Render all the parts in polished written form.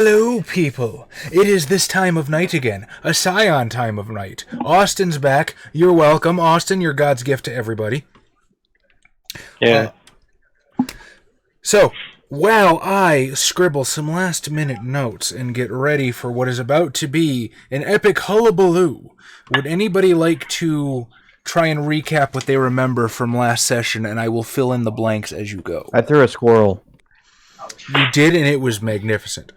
Hello, people. It is this time of night again, a Scion time of night. Austin's back. You're welcome, Austin. You're God's gift to everybody. Yeah. So, while I scribble some last-minute notes and get ready for what is about to be an epic hullabaloo, would anybody like to try and recap what they remember from last session, and I will fill in the blanks as you go? I threw a squirrel. You did, and it was magnificent.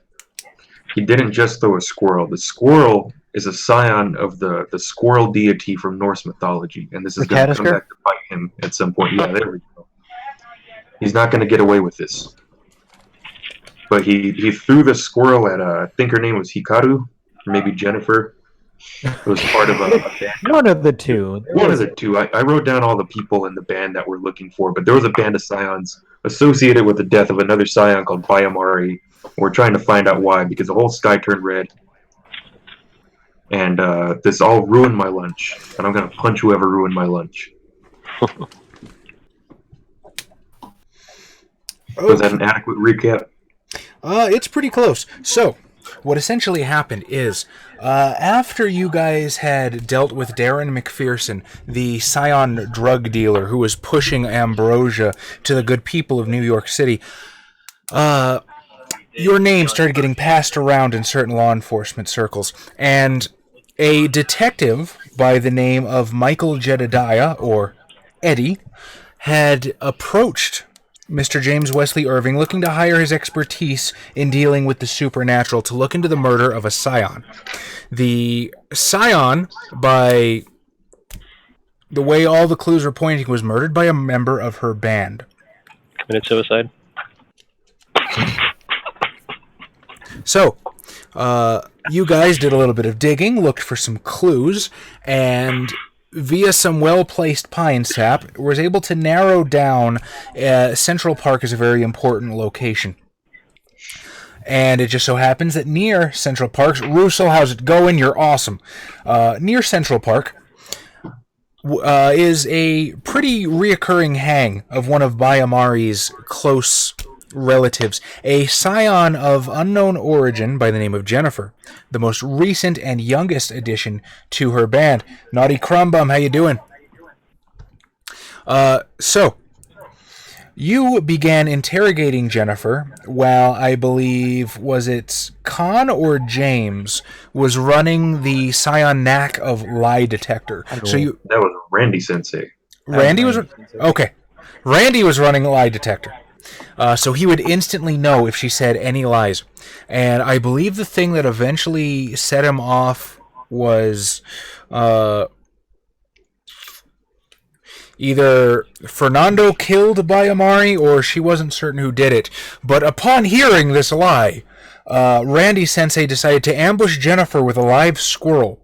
He didn't just throw a squirrel. The squirrel is a scion of the squirrel deity from Norse mythology, and this is going to come back to bite him at some point. Yeah, there we go. He's not going to get away with this. But he threw the squirrel at, I think her name was Hikaru, or maybe Jennifer. It was part of a band. One of the two. One of the two. I wrote down all the people in the band that we're looking for, but there was a band of scions associated with the death of another scion called Bayamari. We're trying to find out why, because the whole sky turned red. And this all ruined my lunch. And I'm going to punch whoever ruined my lunch. Was that an adequate recap? It's pretty close. So, what essentially happened is, after you guys had dealt with Darren McPherson, the Scion drug dealer who was pushing ambrosia to the good people of New York City, your name started getting passed around in certain law enforcement circles, and a detective by the name of Michael Jedediah, or Eddie, had approached Mr. James Wesley Irving, looking to hire his expertise in dealing with the supernatural to look into the murder of a scion. The scion, by the way all the clues were pointing, was murdered by a member of her band. Committed suicide? So, you guys did a little bit of digging, looked for some clues, and via some well-placed pine sap, was able to narrow down Central Park as a very important location. And it just so happens that near Central Park, Russell, how's it going? You're awesome. Near Central Park is a pretty reoccurring hang of one of Bayamari's close relatives, a scion of unknown origin by the name of Jennifer, the most recent and youngest addition to her band. Naughty Crumbum, how you doing? So, you began interrogating Jennifer while, I believe, was it Khan or James, was running the Scion knack of lie detector. So you That was Randy Sensei. Randy was... Okay. Randy was running a lie detector. So he would instantly know if she said any lies. And I believe the thing that eventually set him off was either Fernando killed Bayamari or she wasn't certain who did it. But upon hearing this lie, Randy Sensei decided to ambush Jennifer with a live squirrel,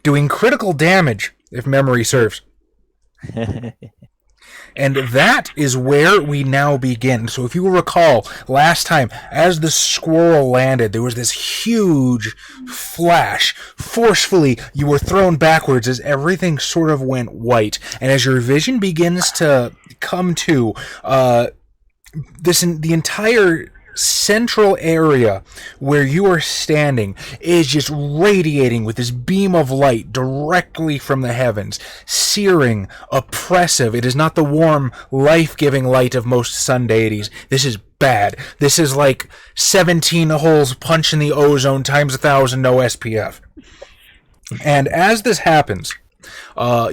doing critical damage, if memory serves. And that is where we now begin. So if you will recall, last time, as the squirrel landed, there was this huge flash. Forcefully, you were thrown backwards as everything sort of went white. And as your vision begins to come to, the entire central area where you are standing is just radiating with this beam of light directly from the heavens, searing, oppressive. It is not the warm, life-giving light of most sun deities. This is bad. This is like 17 holes punch in the ozone times 1,000 no SPF. And as this happens,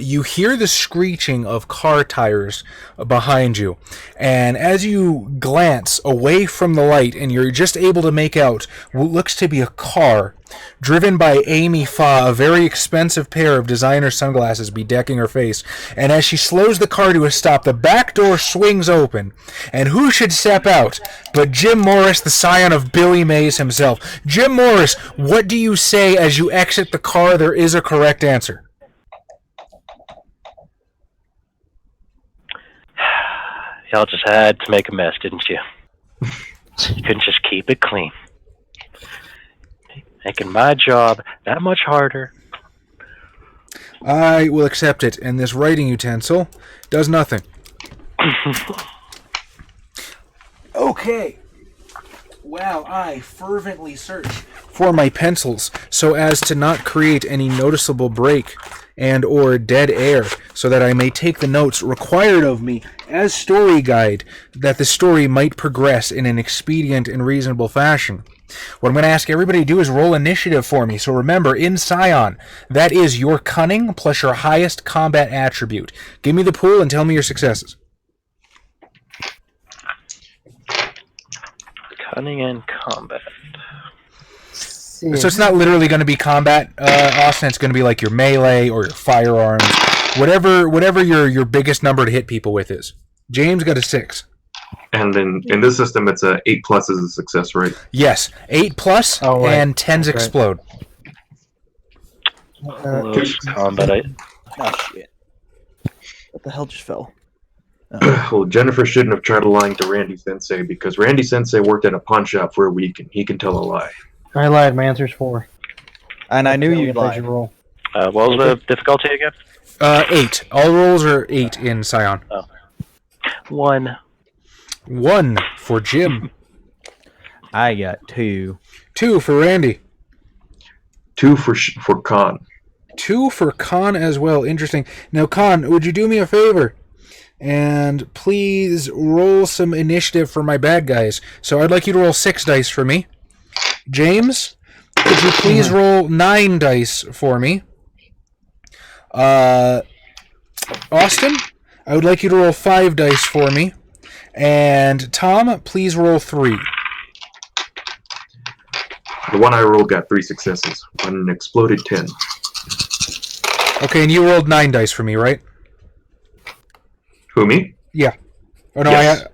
you hear the screeching of car tires behind you, and as you glance away from the light and you're just able to make out what looks to be a car driven by Amy Fa, a very expensive pair of designer sunglasses bedecking her face, and as she slows the car to a stop, the back door swings open, and who should step out but Jim Morris, the scion of Billy Mays himself. Jim Morris, what do you say as you exit the car? There is a correct answer. Y'all just had to make a mess, didn't you? You couldn't just keep it clean. Making my job that much harder. I will accept it, and this writing utensil does nothing. Okay. while I fervently search for my pencils so as to not create any noticeable break and or dead air, so that I may take the notes required of me as story guide, that the story might progress in an expedient and reasonable fashion. What I'm going to ask everybody to do is roll initiative for me. So remember, in Scion, that is your cunning plus your highest combat attribute. Give me the pool and tell me your successes. Cunning and combat. So it's not literally going to be combat, Austin. It's going to be like your melee or your firearms, whatever your biggest number to hit people with is. James got a 6. And then in this system, it's a 8+ is a success, right? Yes, 8+, and 10s explode. Combat. Oh shit! What the hell just fell? Well, Jennifer shouldn't have tried lying to Randy Sensei, because Randy Sensei worked at a pawn shop for a week and he can tell a lie. I lied. My answer's 4. And I knew you'd lie. Roll. What was the difficulty again? 8. All rolls are 8 in Scion. 1. 1 for Jim. I got 2. 2 for Randy. 2 for Khan. 2 for Khan as well. Interesting. Now, Khan, would you do me a favor? And please roll some initiative for my bad guys. So I'd like you to roll 6 dice for me. James, could you please roll 9 dice for me? Austin, I would like you to roll 5 dice for me. And Tom, please roll 3. The one I rolled got 3 successes. One exploded 10. Okay, and you rolled 9 dice for me, right? Who, me? Yeah. Oh, no, Yes.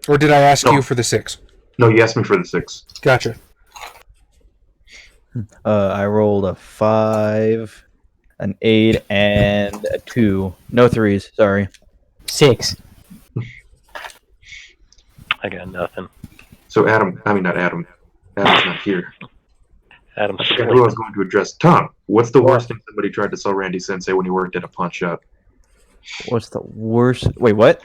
or did I ask No. you for the 6? No, you asked me for the 6. Gotcha. I rolled a 5, an 8, and a 2. No 3s. Sorry. 6. I got nothing. So not Adam. Adam's not here. Adam's I forgot who I was going to address. Tom, what's the worst thing somebody tried to sell Randy Sensei when he worked at a pawn shop? What's the worst? Wait, what?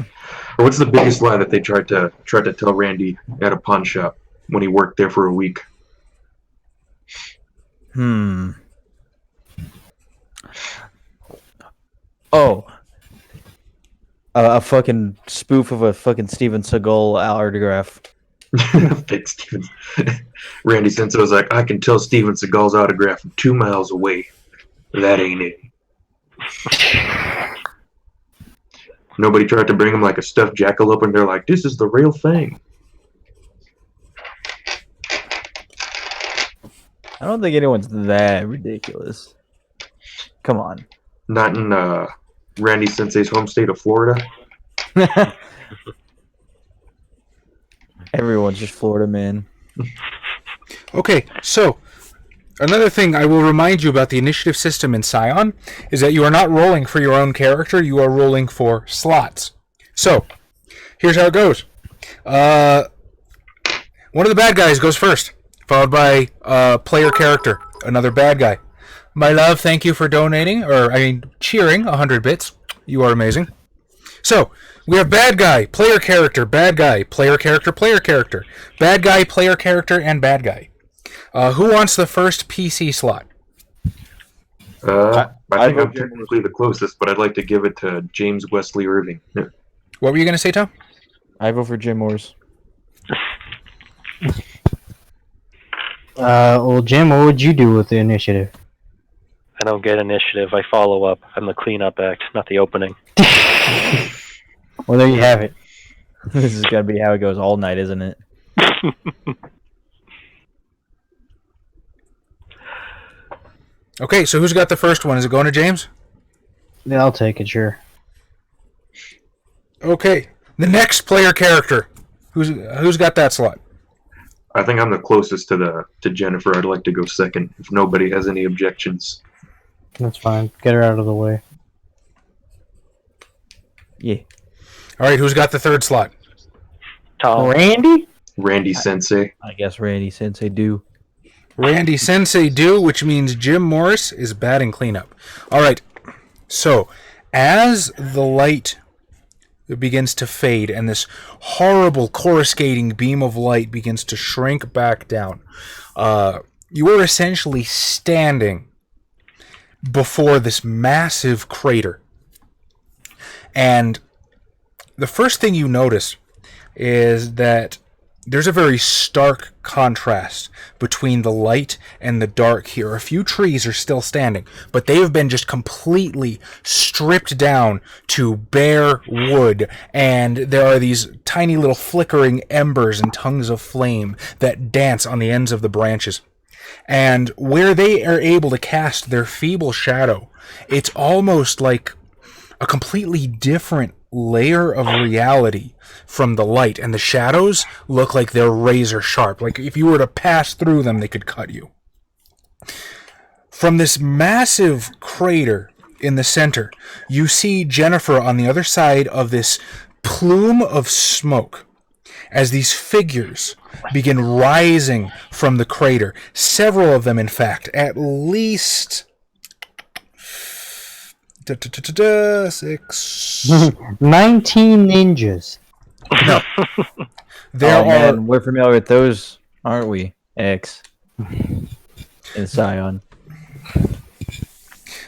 Or what's the biggest lie that they tried to tell Randy at a pawn shop when he worked there for a week? Oh. A fucking spoof of a fucking Steven Seagal autograph. Fake Steven. Randy Sensei was like, I can tell Steven Seagal's autograph from 2 miles away. That ain't it. Nobody tried to bring him like a stuffed jackalope, and they're like, this is the real thing. I don't think anyone's that ridiculous. Come on. Not in Randy Sensei's home state of Florida. Everyone's just Florida man. Okay, so another thing I will remind you about the initiative system in Scion is that you are not rolling for your own character, you are rolling for slots. So, here's how it goes. One of the bad guys goes first, followed by player character, another bad guy. My love, thank you for cheering 100 bits. You are amazing. So, we have bad guy, player character, bad guy, player character, player character, bad guy, player character, and bad guy. Who wants the first PC slot? I think I'm technically the closest, but I'd like to give it to James Wesley Irving. What were you going to say, Tom? I vote for Jim Morris. Well, Jim, what would you do with the initiative? I don't get initiative. I follow up. I'm the cleanup act, not the opening. Well, there you have it. This is gotta be how it goes all night, isn't it? Okay, so who's got the first one? Is it going to James? Yeah, I'll take it, sure. Okay, the next player character. Who's got that slot? I think I'm the closest to Jennifer. I'd like to go second if nobody has any objections. That's fine. Get her out of the way. Yeah. All right, who's got the third slot? Tom. Randy? Randy Sensei. I guess Randy Sensei do. Randy Sensei do, which means Jim Morris is batting cleanup. All right, so as the light begins to fade, and this horrible coruscating beam of light begins to shrink back down. You are essentially standing before this massive crater. And the first thing you notice is that there's a very stark contrast between the light and the dark here. A few trees are still standing, but they have been just completely stripped down to bare wood, and there are these tiny little flickering embers and tongues of flame that dance on the ends of the branches. And where they are able to cast their feeble shadow, it's almost like a completely different layer of reality from the light, and the shadows look like they're razor sharp. Like if you were to pass through them, they could cut you. From this massive crater in the center, you see Jennifer on the other side of this plume of smoke as these figures begin rising from the crater. Several of them, in fact, at least 6. 19 ninjas. No. There are. Man, we're familiar with those, aren't we? X. And Scion.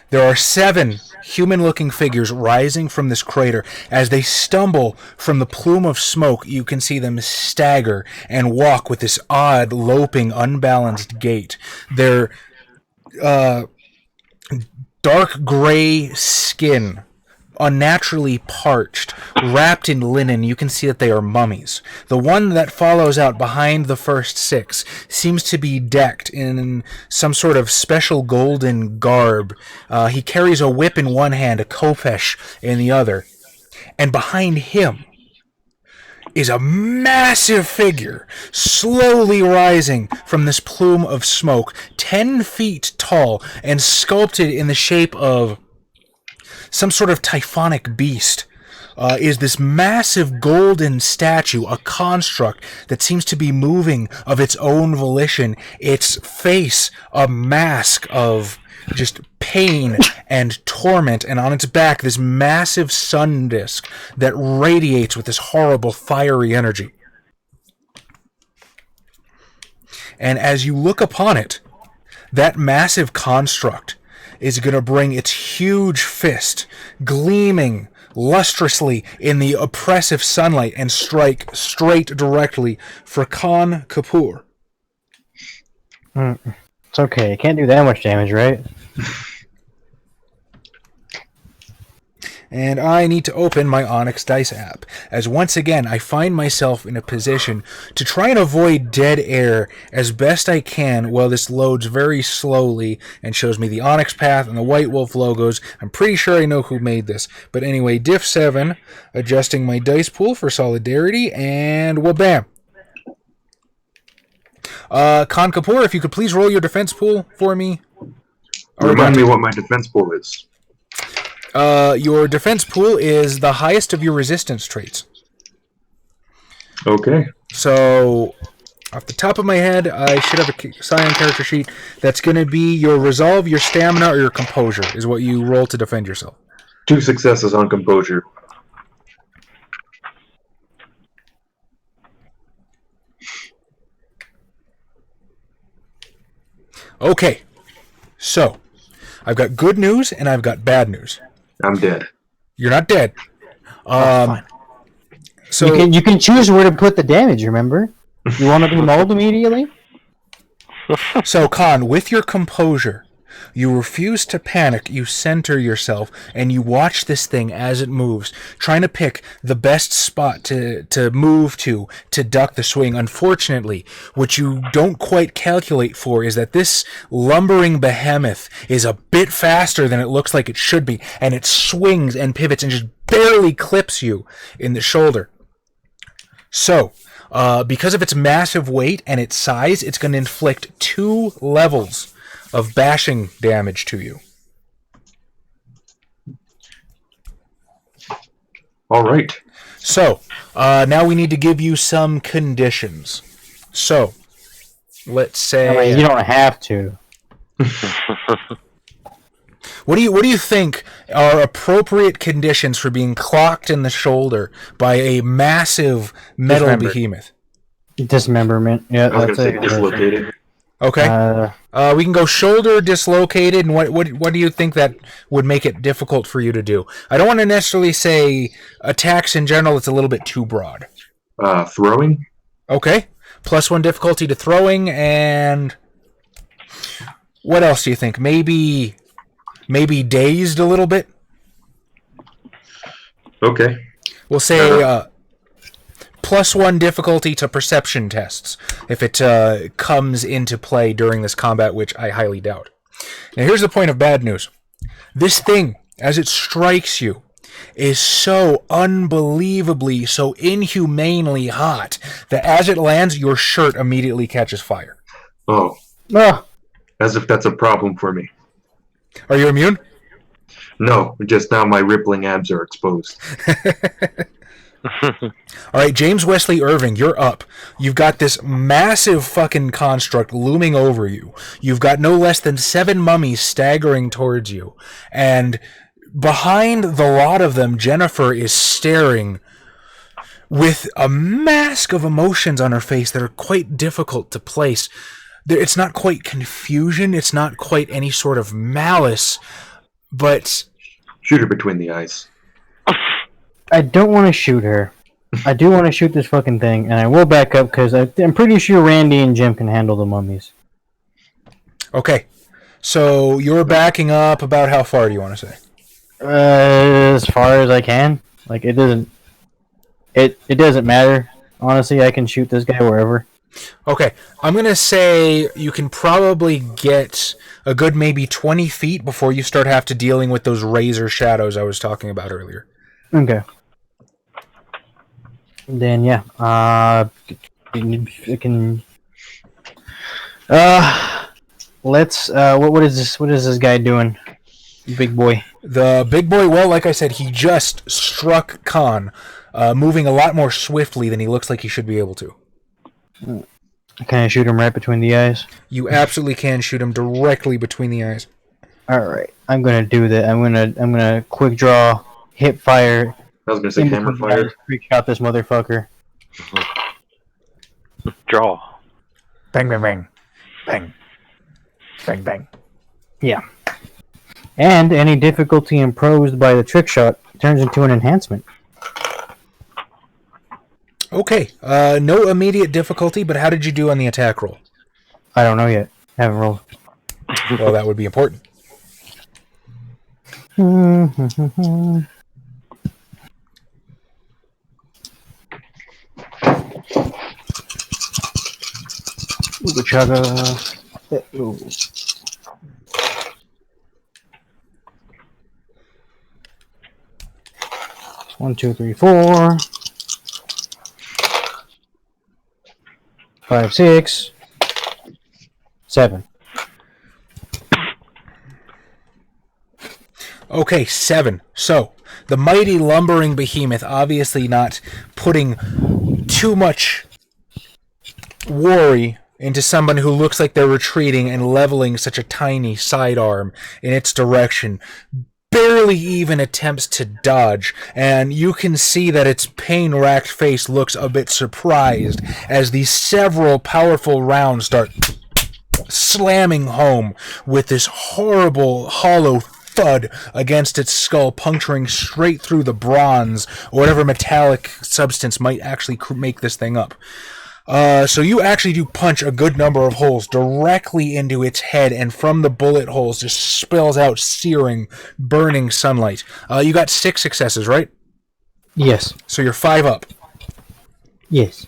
There are 7 human-looking figures rising from this crater. As they stumble from the plume of smoke, you can see them stagger and walk with this odd, loping, unbalanced gait. Their dark gray skin, unnaturally parched, wrapped in linen. You can see that they are mummies. The one that follows out behind the first 6 seems to be decked in some sort of special golden garb. He carries a whip in one hand, a khopesh in the other. And behind him is a massive figure, slowly rising from this plume of smoke, 10 feet tall and sculpted in the shape of some sort of typhonic beast. Is this massive golden statue, a construct that seems to be moving of its own volition, its face a mask of just pain and torment, and on its back this massive sun disk that radiates with this horrible fiery energy. And as you look upon it, that massive construct is going to bring its huge fist gleaming lustrously in the oppressive sunlight and strike straight directly for Khan Kapoor. It's okay. It can't do that much damage, right? And I need to open my Onyx Dice app, as once again I find myself in a position to try and avoid dead air as best I can while this loads very slowly and shows me the Onyx path and the White Wolf logos. I'm pretty sure I know who made this. But anyway, Diff 7, adjusting my dice pool for solidarity, and wabam! Khan Kapoor, if you could please roll your defense pool for me. Remind me what my defense pool is. Your defense pool is the highest of your resistance traits. Okay. So, off the top of my head, I should have a Scion character sheet. That's going to be your resolve, your stamina, or your composure, is what you roll to defend yourself. 2 successes on composure. Okay. So, I've got good news and I've got bad news. I'm dead. You're not dead. Fine. So You can choose where to put the damage, remember? You want to be mauled immediately? So, Khan, with your composure, you refuse to panic, you center yourself, and you watch this thing as it moves, trying to pick the best spot to move to duck the swing. Unfortunately, what you don't quite calculate for is that this lumbering behemoth is a bit faster than it looks like it should be, and it swings and pivots and just barely clips you in the shoulder. So, because of its massive weight and its size, it's going to inflict 2 levels of bashing damage to you. All right. So, now we need to give you some conditions. So, let's say... You don't have to. What do you think are appropriate conditions for being clocked in the shoulder by a massive metal behemoth? Dismemberment. Yeah, I was going to say dislocated. Okay. We can go shoulder dislocated, and what do you think that would make it difficult for you to do? I don't want to necessarily say attacks in general. It's a little bit too broad. Throwing. Okay. +1 difficulty to throwing, and what else do you think? Maybe dazed a little bit? Okay. We'll say +1 difficulty to perception tests if it comes into play during this combat, which I highly doubt. Now here's the point of bad news. This thing, as it strikes you, is so unbelievably, so inhumanely hot that as it lands, your shirt immediately catches fire. Oh. Oh. As if that's a problem for me. Are you immune? No, just now my rippling abs are exposed. All right, James Wesley Irving, you're up. You've got this massive fucking construct looming over you. You've got no less than 7 mummies staggering towards you. And behind the lot of them, Jennifer is staring with a mask of emotions on her face that are quite difficult to place. It's not quite confusion. It's not quite any sort of malice, but... Shoot her between the eyes. I don't want to shoot her. I do want to shoot this fucking thing, and I will back up because I'm pretty sure Randy and Jim can handle the mummies. Okay. So you're backing up about how far do you want to say? As far as I can. Like, it doesn't matter. Honestly, I can shoot this guy wherever. Okay, I'm going to say you can probably get a good maybe 20 feet before you start dealing with those razor shadows I was talking about earlier. Okay. Then, yeah. Let's, what is this guy doing? Big boy. The big boy, well, like I said, he just struck Khan, moving a lot more swiftly than he looks like he should be able to. Can I shoot him right between the eyes? You absolutely can shoot him directly between the eyes. Alright, I'm gonna do that. I'm gonna quick draw, hip fire. I was gonna say hammer fire. Quick shot this motherfucker. Draw. Bang, bang, bang. Bang. Bang, bang. Yeah. And any difficulty imposed by the trick shot turns into an enhancement. Okay, no immediate difficulty, but how did you do on the attack roll? I don't know yet. Haven't rolled. Well, that would be important. Ooga chugga. 1, 2, 3, 4. 5, 6, 7. Okay, 7. So, the mighty lumbering behemoth, obviously not putting too much worry into someone who looks like they're retreating and leveling such a tiny sidearm in its direction, barely even attempts to dodge, and you can see that its pain-racked face looks a bit surprised as these several powerful rounds start slamming home with this horrible, hollow thud against its skull, puncturing straight through the bronze or whatever metallic substance might actually make this thing up. So you actually do punch a good number of holes directly into its head, and from the bullet holes just spills out searing, burning sunlight. You got 6 successes, right? Yes. So you're 5 up. Yes.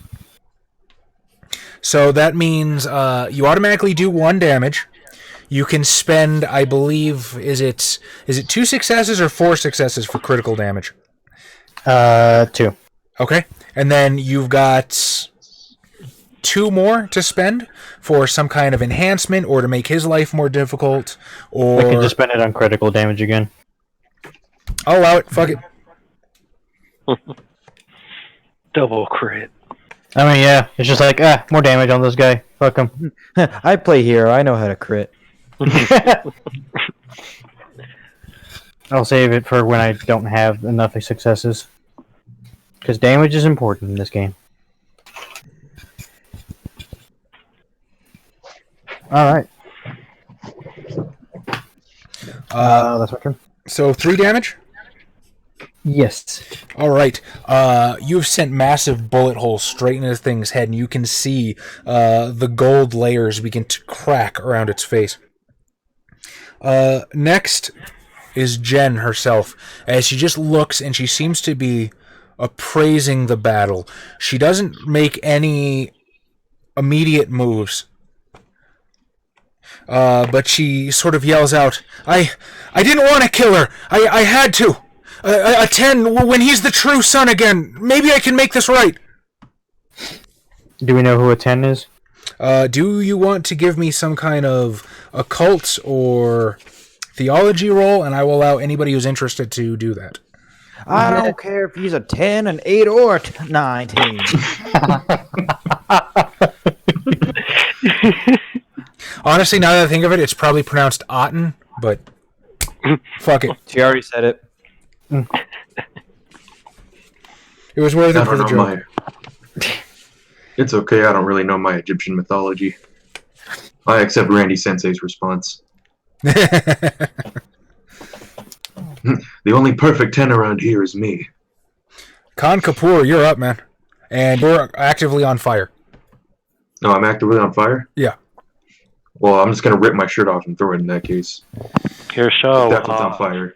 So that means you automatically do 1 damage. You can spend, I believe, is it 2 successes or 4 successes for critical damage? 2. Okay. And then you've got 2 more to spend for some kind of enhancement or to make his life more difficult, or... I can just spend it on critical damage again. I'll allow it. Fuck it. Double crit. I mean, yeah, it's just like, more damage on this guy. Fuck him. I play hero. I know how to crit. I'll save it for when I don't have enough successes. Because damage is important in this game. Alright. That's my turn. So 3 damage? Yes. All right. You've sent massive bullet holes straight into this thing's head, and you can see the gold layers begin to crack around its face. Next is Jen herself, as she just looks and she seems to be appraising the battle. She doesn't make any immediate moves, but she sort of yells out, I didn't want to kill her. I had to. A 10 when he's the true son again. Maybe I can make this right. Do we know who a 10 is? Do you want to give me some kind of occult or theology roll? And I will allow anybody who's interested to do that. I don't care if he's a 10, an 8, or a 19. Honestly, now that I think of it, it's probably pronounced Otten, but fuck it. She already said it. It was worth it for the joke. It's okay, I don't really know my Egyptian mythology. I accept Randy Sensei's response. The only perfect 10 around here is me. Khan Kapoor, you're up, man. And you're actively on fire. No, I'm actively on fire? Yeah. Well, I'm just going to rip my shirt off and throw it in that case. Here, so... That's what's on fire.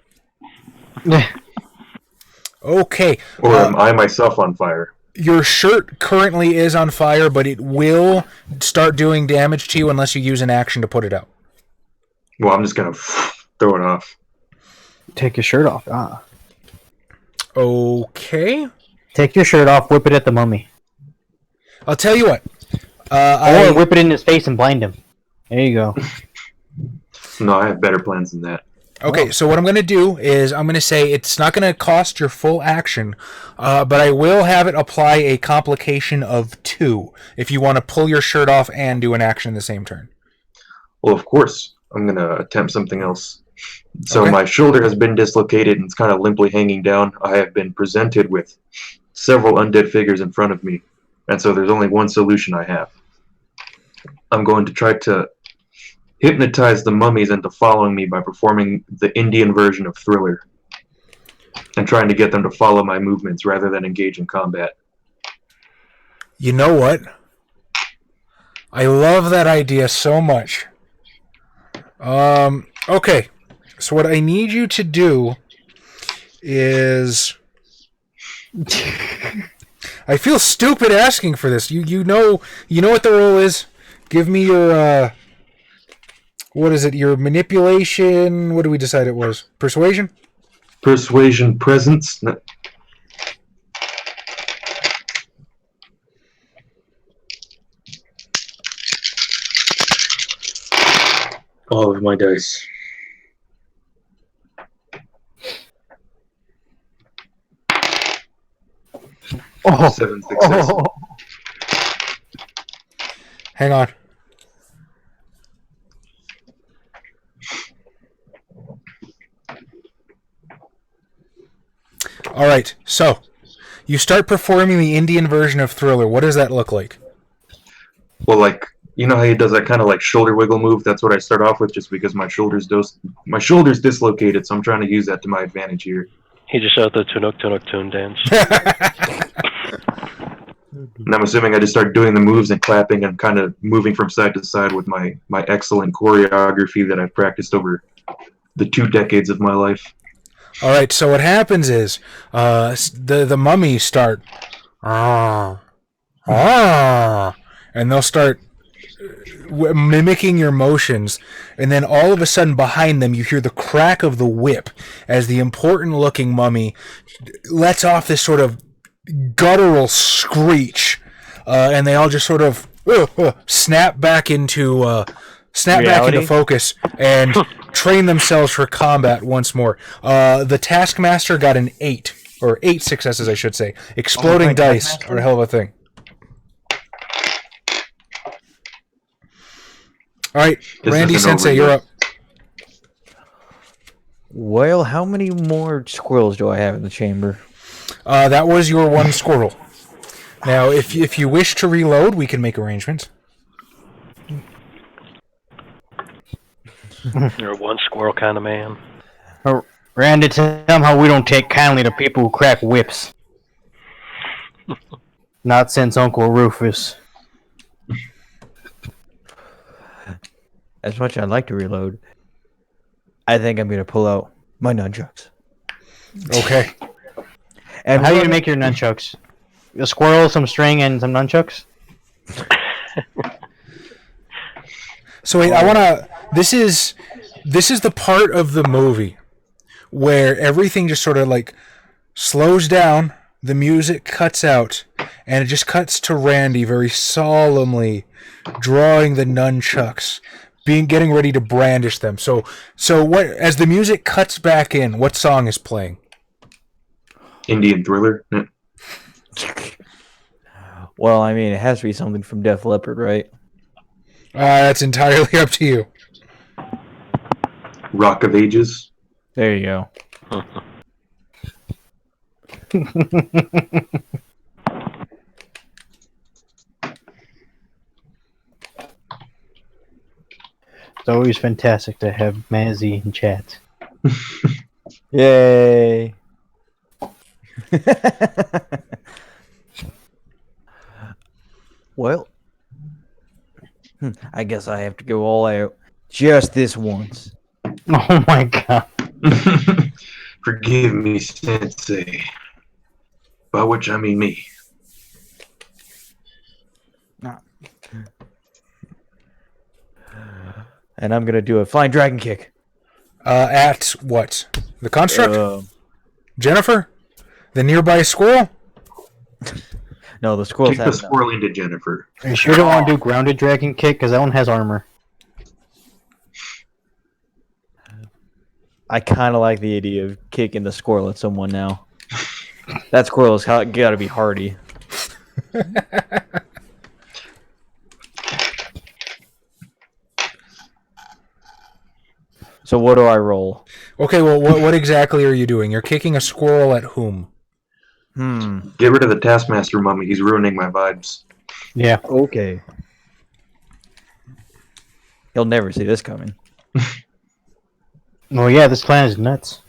Okay. Or am I myself on fire? Your shirt currently is on fire, but it will start doing damage to you unless you use an action to put it out. Well, I'm just going to throw it off. Take your shirt off. Ah. Okay. Take your shirt off, whip it at the mummy. I'll tell you what. Or whip it in his face and blind him. There you go. No, I have better plans than that. Okay, so what I'm going to do is I'm going to say it's not going to cost your full action, but I will have it apply a complication of 2 if you want to pull your shirt off and do an action in the same turn. Well, of course, I'm going to attempt something else. So Okay. my shoulder has been dislocated and it's kind of limply hanging down. I have been presented with several undead figures in front of me, and so there's only one solution I have. I'm going to try to hypnotize the mummies into following me by performing the Indian version of Thriller and trying to get them to follow my movements rather than engage in combat. You know what? I love that idea so much. Okay. So what I need you to do is... I feel stupid asking for this. You know what the role is? Give me your what is it? Your manipulation? What do we decide it was? Persuasion? Persuasion, presence. No. All of my dice. Oh. 7 successes. Oh. Hang on. All right. So, you start performing the Indian version of Thriller. What does that look like? Well, like, you know how he does that kind of like shoulder wiggle move? That's what I start off with, just because my shoulder's dislocated, so I'm trying to use that to my advantage here. He just out the Tunuk Tune dance. And I'm assuming I just start doing the moves and clapping and kind of moving from side to side with my excellent choreography that I've practiced over the 2 decades of my life. All right. So what happens is the mummies start and they'll start mimicking your motions, and then all of a sudden behind them you hear the crack of the whip as the important looking mummy lets off this sort of guttural screech, and they all just sort of snap back into focus and train themselves for combat once more. The Taskmaster got an 8, or 8 successes, I should say. Exploding dice are a hell of a thing. All right, This Randy isn't Sensei, over you're yet. up. Well, how many more squirrels do I have in the chamber? That was your one squirrel. Now, if you wish to reload, we can make arrangements. You're a one squirrel kind of man. Randy, tell him how we don't take kindly to people who crack whips. Not since Uncle Rufus. As much as I'd like to reload, I think I'm going to pull out my nunchucks. Okay. And How do you make your nunchucks? A squirrel, some string, and some nunchucks? So wait, I wanna. This is the part of the movie where everything just sort of like slows down. The music cuts out, and it just cuts to Randy very solemnly drawing the nunchucks, getting ready to brandish them. So what? As the music cuts back in, what song is playing? Indian Thriller. Well, I mean, it has to be something from Def Leppard, right? That's entirely up to you. Rock of Ages. There you go. It's always fantastic to have Mazzy in chat. Yay! Well, I guess I have to go all out just this once. Oh my god. Forgive me, Sensei. By which I mean me. And I'm gonna do a flying dragon kick. At what? The construct? Jennifer? The nearby squirrel? No, the squirrels Kick the have squirrel into Jennifer. Are you sure you don't want to do grounded dragon kick? Because that one has armor. I kind of like the idea of kicking the squirrel at someone now. That squirrel's got to be hardy. So what do I roll? Okay, well, what exactly are you doing? You're kicking a squirrel at whom? Get rid of the Taskmaster mummy. He's ruining my vibes. Yeah. Okay. He'll never see this coming. Well, yeah, this plan is nuts.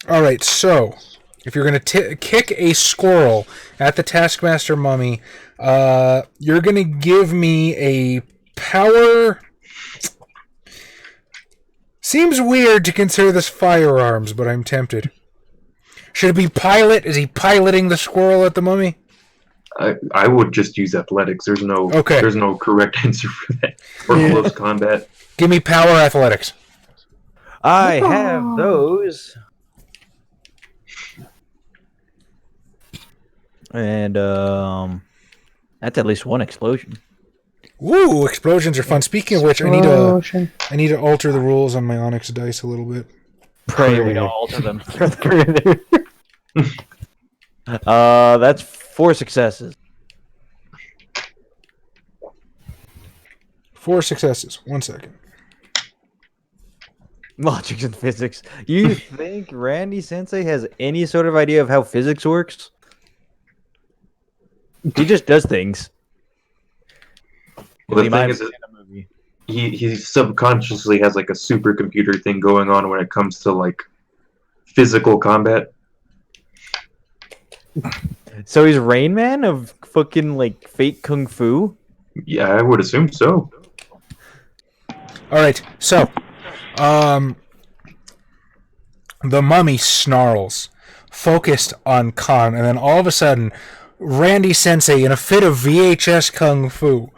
Alright, so if you're going to kick a squirrel at the Taskmaster mummy, you're going to give me a power... Seems weird to consider this firearms, but I'm tempted. Should it be pilot? Is he piloting the squirrel at the mummy? I would just use athletics. There's no correct answer for that. Or close combat. Give me power athletics. I have those. And that's at least one explosion. Woo! Explosions are fun. Speaking of which, I need to alter the rules on my Onyx dice a little bit. Pray we don't alter them. That's 4 successes. 4 successes. 1 second. Logic and physics. You think Randy Sensei has any sort of idea of how physics works? He just does things. Well, the thing is, he subconsciously has like a supercomputer thing going on when it comes to like physical combat. So he's Rain Man of fucking like fake kung fu? Yeah, I would assume so. Alright, so the mummy snarls, focused on Khan, and then all of a sudden Randy Sensei, in a fit of VHS kung fu,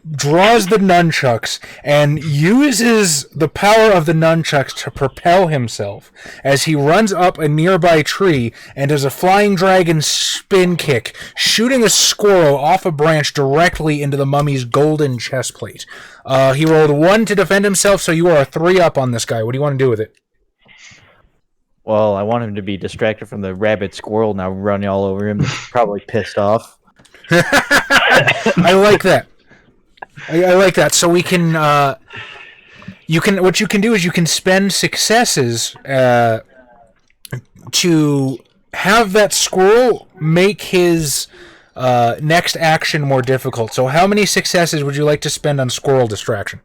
draws the nunchucks and uses the power of the nunchucks to propel himself as he runs up a nearby tree and does a flying dragon spin kick, shooting a squirrel off a branch directly into the mummy's golden chest plate. He rolled 1 to defend himself, so you are a 3 up on this guy. What do you want to do with it? Well, I want him to be distracted from the rabbit squirrel now running all over him. Probably pissed off. I like that. I like that. So we can, what you can do is you can spend successes to have that squirrel make his next action more difficult. So how many successes would you like to spend on squirrel distraction?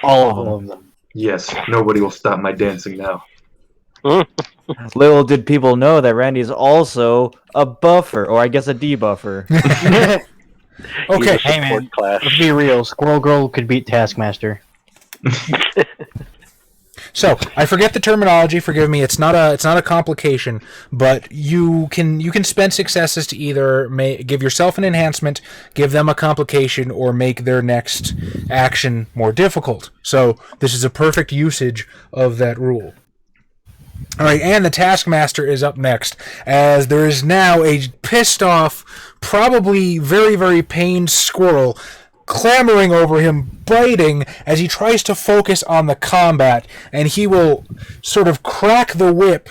All of them. Yes, nobody will stop my dancing now. Little did people know that Randy is also a buffer, or I guess a debuffer. Okay. Hey man, Let's be real. Squirrel Girl could beat Taskmaster. So I forget the terminology. Forgive me. It's not a complication, but you can spend successes to either give yourself an enhancement, give them a complication, or make their next action more difficult. So this is a perfect usage of that rule. All right, and the Taskmaster is up next, as there is now a pissed off, probably very, very pained squirrel clamoring over him, biting, as he tries to focus on the combat, and he will sort of crack the whip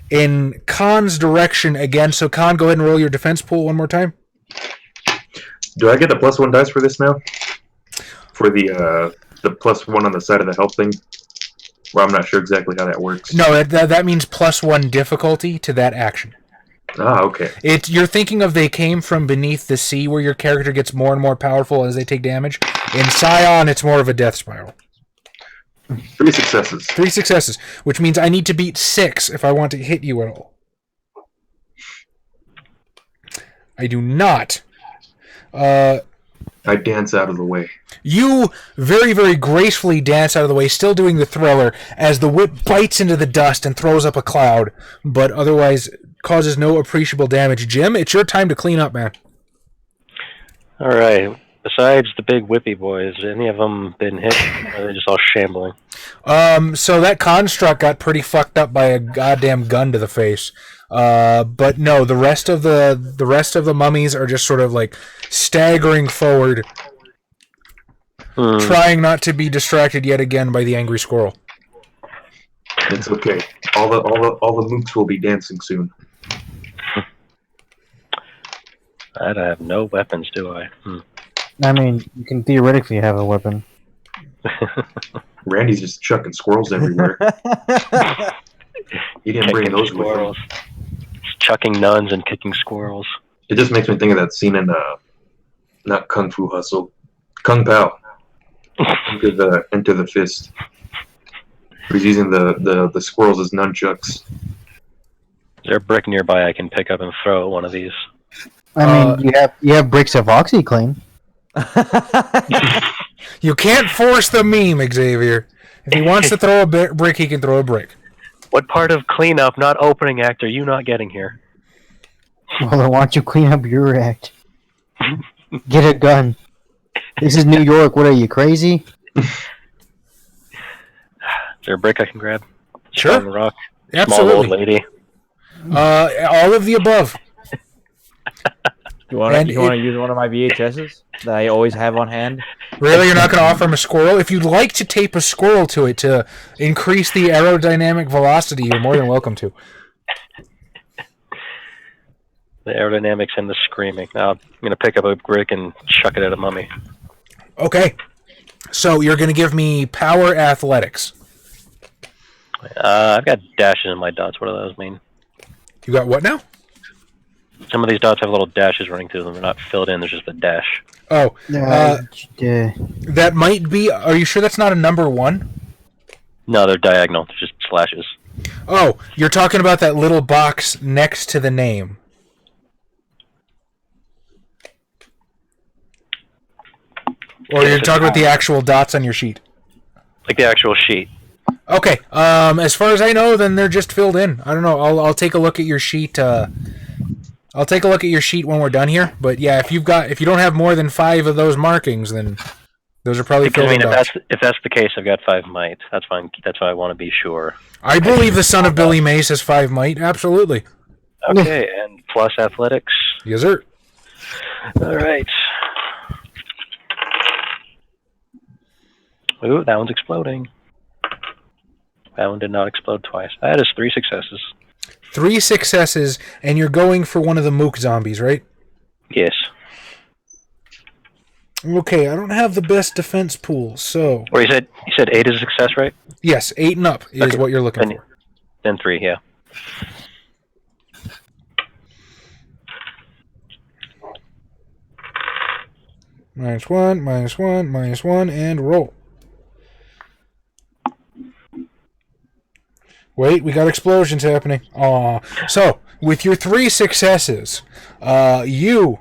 in Khan's direction again. So Khan, go ahead and roll your defense pool one more time. Do I get the +1 dice for this now? For the +1 on the side of the help thing? Well, I'm not sure exactly how that works. No, that means +1 difficulty to that action. Ah, okay. You're thinking of They Came From Beneath the Sea, where your character gets more and more powerful as they take damage. In Scion, it's more of a death spiral. 3 successes. 3 successes, which means I need to beat 6 if I want to hit you at all. I do not. I dance out of the way. You very, very gracefully dance out of the way, still doing the thriller, as the whip bites into the dust and throws up a cloud, but otherwise causes no appreciable damage. Jim, it's your time to clean up, man. All right. Besides the big whippy boys, any of them been hit? Or are they just all shambling? So that construct got pretty fucked up by a goddamn gun to the face. But no, the rest of the mummies are just sort of like staggering forward, trying not to be distracted yet again by the angry squirrel. It's okay. All the mooks will be dancing soon. I have no weapons, do I? I mean, you can theoretically have a weapon. Randy's just chucking squirrels everywhere. He didn't bring those with him. Squirrels. Chucking nuns and kicking squirrels. It just makes me think of that scene in not Kung Fu Hustle, Kung Pao. Into the fist. He's using the squirrels as nunchucks. Is there a brick nearby I can pick up and throw at one of these? I mean, you have bricks of OxyClean. You can't force the meme, Xavier. If he wants to throw a brick, he can throw a brick. What part of cleanup, not opening act, are you not getting here? Well, then why don't you clean up your act? Get a gun. This is New York. What are you, crazy? Is there a brick I can grab? Sure. Strong rock. Absolutely. Small old lady. All of the above. You want to use one of my VHSs that I always have on hand? Really? You're not going to offer him a squirrel? If you'd like to tape a squirrel to it to increase the aerodynamic velocity, you're more than welcome to. The aerodynamics and the screaming. Now I'm going to pick up a brick and chuck it at a mummy. Okay. So you're going to give me power athletics. I've got dashes in my dots. What do those mean? You got what now? Some of these dots have little dashes running through them. They're not filled in. There's just a dash. Oh. Yeah. That might be... Are you sure that's not a number 1? No, they're diagonal. They're just slashes. Oh, you're talking about that little box next to the name. Or you're talking about the actual dots on your sheet? Like the actual sheet. Okay. As far as I know, then they're just filled in. I don't know. I'll take a look at your sheet. I'll take a look at your sheet when we're done here. But yeah, if you don't have more than 5 of those markings, then those are probably filled in dots. If that's the case, I've got 5 might. That's fine. That's why I want to be sure. I believe the son of Billy Mace has 5 might. Absolutely. Okay, and plus athletics. Yes, sir. All right. Ooh, that one's exploding. That one did not explode twice. That is 3 successes. 3 successes, and you're going for one of the mook zombies, right? Yes. Okay, I don't have the best defense pool, so... Or you said 8 is a success, right? Yes, 8 and up is Okay. what you're looking for. Then 3, yeah. -1, -1, -1, and roll. Wait, we got explosions happening. Aw. So, with your 3 successes, you,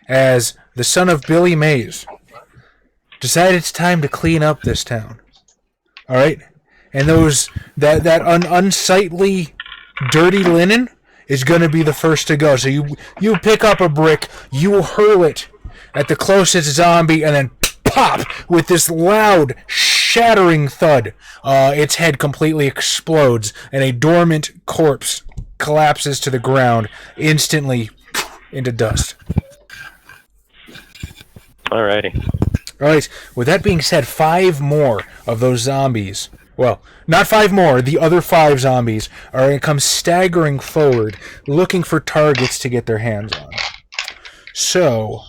as the son of Billy Mays, decide it's time to clean up this town. Alright? And that unsightly, dirty linen is going to be the first to go. So you pick up a brick, you hurl it at the closest zombie, and then pop! With this loud, shattering thud, its head completely explodes, and a dormant corpse collapses to the ground, instantly into dust. Alrighty. Alright, with that being said, 5 more of those zombies, well, not 5 more, the other 5 zombies are going to come staggering forward, looking for targets to get their hands on. So,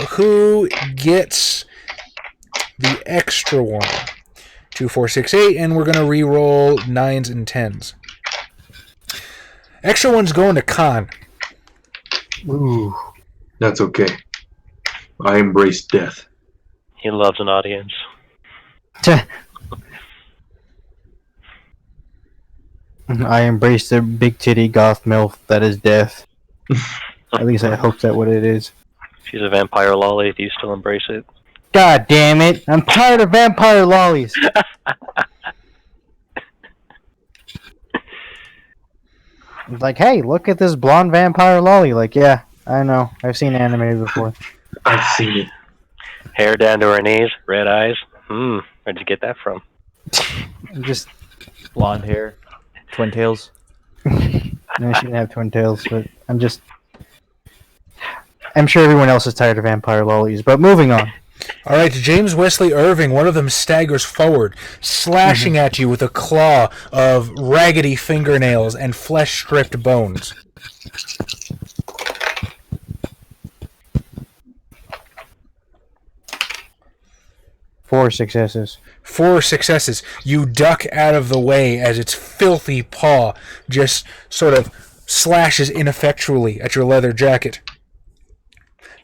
who gets the extra one? 2, 4, 6, 8, and we're going to re-roll 9s and 10s. Extra one's going to Khan. Ooh. That's okay. I embrace death. He loves an audience. I embrace the big titty goth MILF that is death. At least I hope that's what it is. If she's a vampire lolly, do you still embrace it? God damn it! I'm tired of vampire lollies. It's like, hey, look at this blonde vampire lolly. Like, yeah, I know. I've seen anime before. I've seen it. Hair down to her knees, red eyes. Where'd you get that from? Just Blonde hair, twin tails. no, she didn't have twin tails, but I'm sure everyone else is tired of vampire lollies. But moving on. All right, James Wesley Irving, one of them staggers forward, slashing at you with a claw of raggedy fingernails and flesh-stripped bones. Four successes. 4 successes. You duck out of the way as its filthy paw just sort of slashes ineffectually at your leather jacket.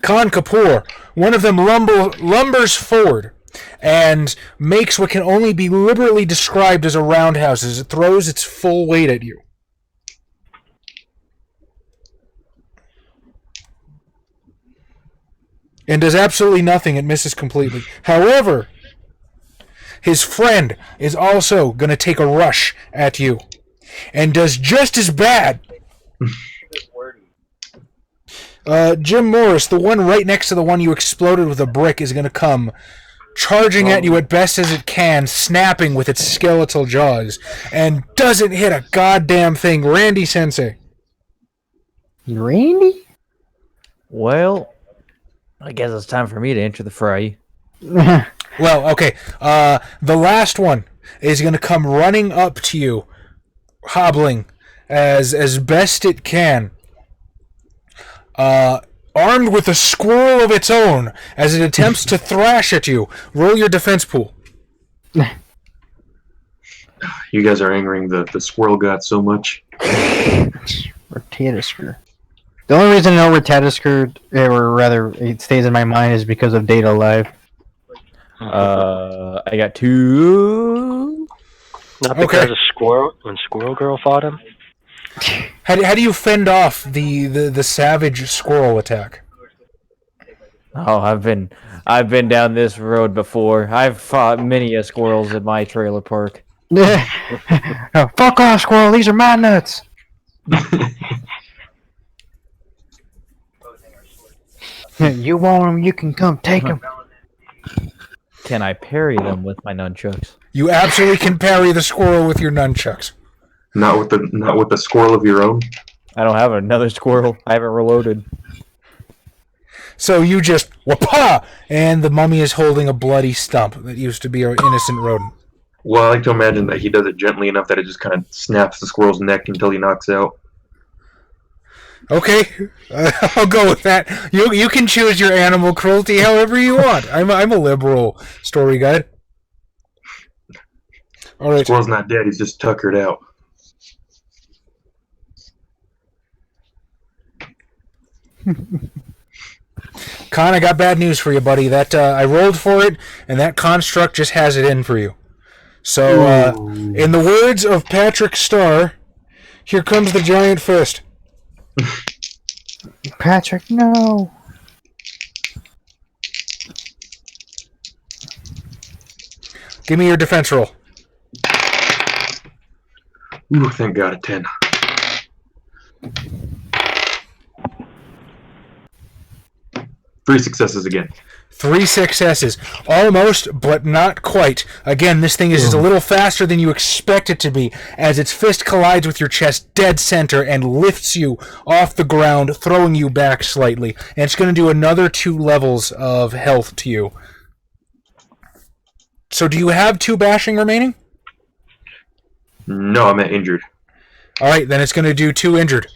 Khan Kapoor, one of them lumbers forward and makes what can only be liberally described as a roundhouse as it throws its full weight at you. And does absolutely nothing. It misses completely. However, his friend is also going to take a rush at you and does just as bad. Jim Morris, the one right next to the one you exploded with a brick, is going to come charging at you at best as it can, snapping with its skeletal jaws, and doesn't hit a goddamn thing. Randy Sensei. Randy? Well, I guess it's time for me to enter the fray. Well, okay. The last one is going to come running up to you, hobbling as best it can. Armed with a squirrel of its own, as it attempts to thrash at you. Roll your defense pool. You guys are angering the squirrel god so much. Ratatisker. The only reason I know Ratatisker, or rather, it stays in my mind, is because of Data Live. I got 2. Not because of Squirrel, when Squirrel Girl fought him? How do you fend off the savage squirrel attack? Oh, I've been down this road before. I've fought many a squirrels in my trailer park. Oh, fuck off, squirrel! These are my nuts. You want them? You can come take them. Can I parry them with my nunchucks? You absolutely can parry the squirrel with your nunchucks. Not with the squirrel of your own. I don't have another squirrel. I haven't reloaded. So you just whoop-ha! And the mummy is holding a bloody stump that used to be an innocent rodent. Well, I like to imagine that he does it gently enough that it just kind of snaps the squirrel's neck until he knocks out. Okay, I'll go with that. You can choose your animal cruelty however you want. I'm a liberal story guide. All right. Squirrel's not dead. He's just tuckered out. Con, I got bad news for you, buddy. That I rolled for it, and that construct just has it in for you. So, in the words of Patrick Starr, here comes the giant fist. Patrick, no. Give me your defense roll. Ooh, thank God, a 10. Three successes again. 3 successes. Almost, but not quite. Again, this thing is just a little faster than you expect it to be, as its fist collides with your chest dead center and lifts you off the ground, throwing you back slightly. And it's going to do another 2 levels of health to you. So do you have 2 bashing remaining? No, I'm at injured. Alright, then it's going to do 2 injured.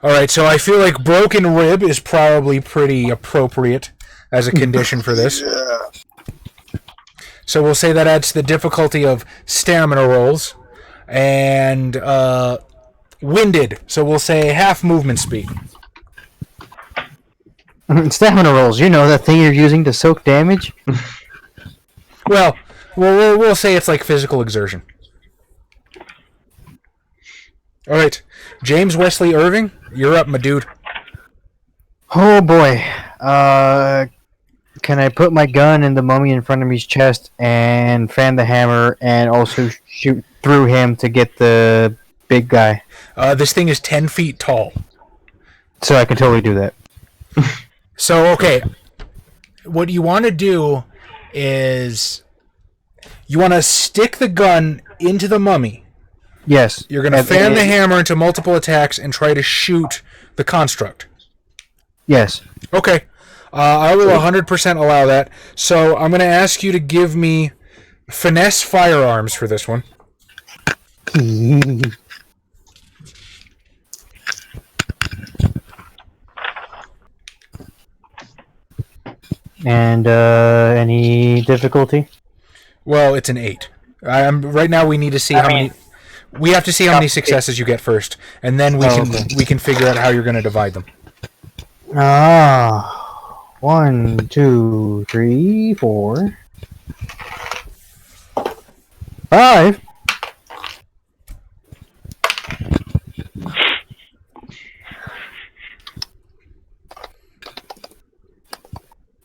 Alright, so I feel like broken rib is probably pretty appropriate as a condition for this. So we'll say that adds to the difficulty of stamina rolls. And winded, so we'll say half movement speed. Stamina rolls, you know, that thing you're using to soak damage? Well, we'll say it's like physical exertion. Alright, James Wesley Irving, you're up, my dude. Oh boy. Can I put my gun in the mummy in front of me's chest and fan the hammer and also shoot through him to get the big guy? This thing is 10 feet tall. So I can totally do that. So, okay, what you want to do is you want to stick the gun into the mummy. Yes. You're going to fan the hammer into multiple attacks and try to shoot the construct. Yes. Okay. I will 100% allow that. So I'm going to ask you to give me finesse firearms for this one. And any difficulty? Well, it's an 8. Right now we need to see how many... We have to see how many successes you get first, and then we can figure out how you're going to divide them. 1, 2, 3, 4, 5.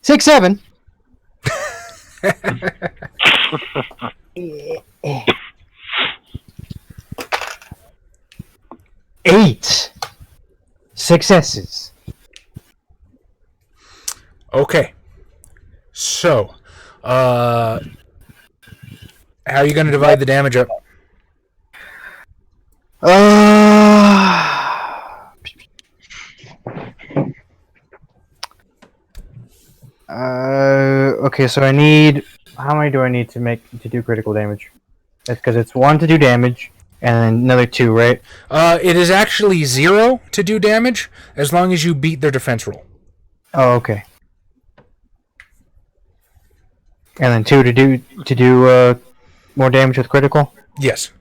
Six, 7. 8 successes. Okay. So, how are you going to divide the damage up? Okay, so I need... How many do I need to do critical damage? That's because it's 1 to do damage, and then another 2, right? It is actually 0 to do damage, as long as you beat their defense roll. Oh, okay. And then 2 to do more damage with critical? Yes.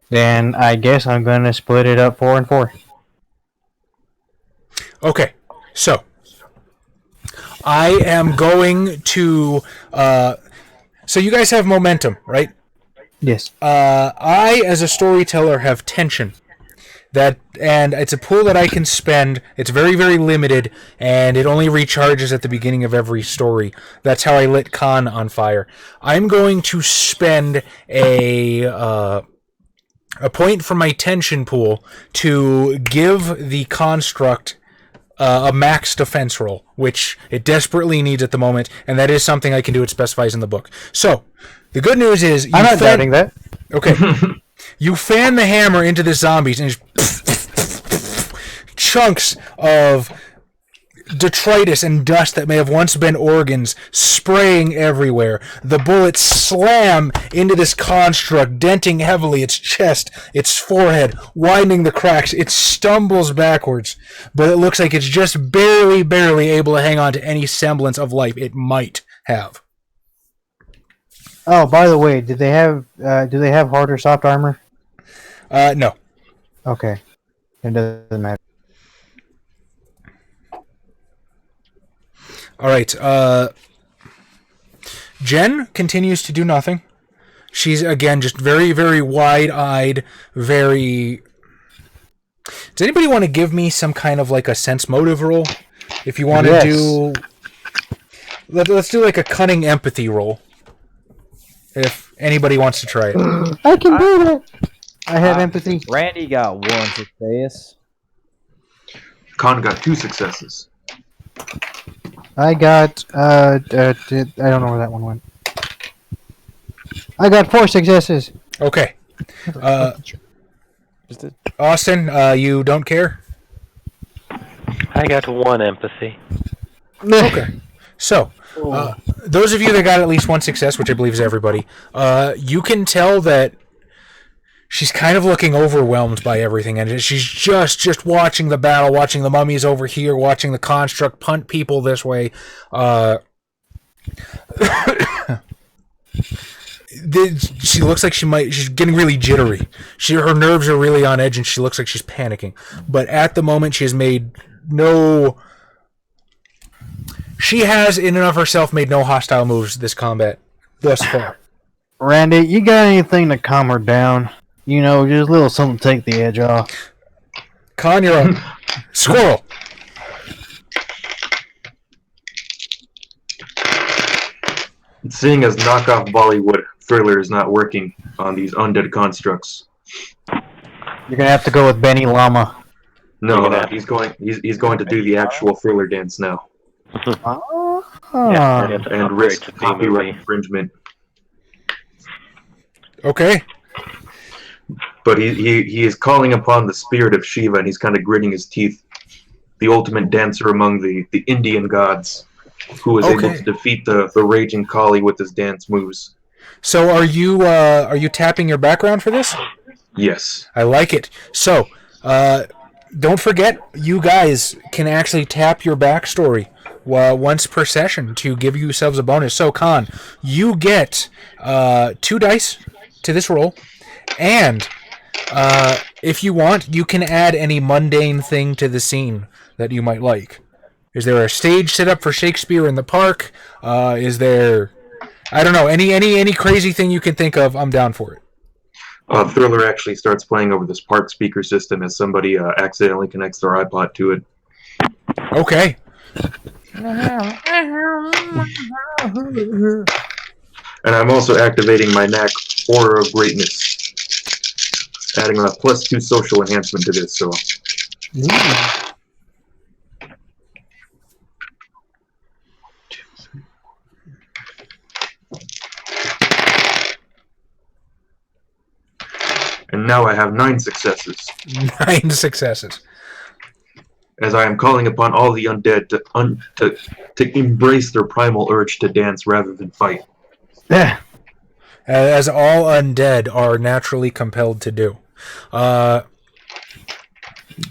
Then I guess I'm going to split it up 4 and 4. Okay, so I am going to... so you guys have momentum, right? Yes. I, as a storyteller, have tension. And it's a pool that I can spend. It's very, very limited, and it only recharges at the beginning of every story. That's how I lit Khan on fire. I'm going to spend a point from my tension pool to give the construct a max defense roll, which it desperately needs at the moment, and that is something I can do. It specifies in the book. So, the good news is... I'm not doubting that. Okay. You fan the hammer into the zombies, and just chunks of detritus and dust that may have once been organs spraying everywhere. The bullets slam into this construct, denting heavily its chest, its forehead, widening the cracks. It stumbles backwards, but it looks like it's just barely able to hang on to any semblance of life it might have. Oh, by the way, do they have hard or soft armor? No. Okay. It doesn't matter. All right. Jen continues to do nothing. She's, again, just very wide-eyed, very... Does anybody want to give me some kind of, like, a sense motive roll? If you want to do... Let's do, like, a cunning empathy roll. If anybody wants to try it. I can do that! I have empathy. Randy got 1 success. Khan got 2 successes. I got, I don't know where that one went. I got 4 successes. Okay. Austin, you don't care? I got 1 empathy. Okay. So, those of you that got at least 1 success, which I believe is everybody, you can tell that she's kind of looking overwhelmed by everything, and she's just watching the battle, watching the mummies over here, watching the construct punt people this way. She looks like she's getting really jittery. Her nerves are really on edge, and she looks like she's panicking. But at the moment, she has made no... She has, in and of herself, made no hostile moves this combat thus far. Randy, you got anything to calm her down? You know, just a little something to take the edge off. Con, you're up. Squirrel. Seeing as knockoff Bollywood thriller is not working on these undead constructs. You're gonna have to go with Benny Lama. No, he's going to do the actual thriller dance now. And risk copyright infringement. Okay. But he is calling upon the spirit of Shiva, and he's kind of gritting his teeth. The ultimate dancer among the Indian gods, who was able to defeat the raging Kali with his dance moves. So are you tapping your background for this? Yes. I like it. So, don't forget, you guys can actually tap your backstory once per session to give yourselves a bonus. So, Khan, you get 2 dice to this roll, and if you want, you can add any mundane thing to the scene that you might like. Is there a stage set up for Shakespeare in the park? Is there, I don't know, any crazy thing you can think of? I'm down for it. Thriller actually starts playing over this park speaker system as somebody accidentally connects their iPod to it. Okay. And I'm also activating my knack Aura of Greatness, adding a +2 social enhancement to this. So. And now I have 9 successes. 9 successes. As I am calling upon all the undead to embrace their primal urge to dance rather than fight. Yeah. As all undead are naturally compelled to do.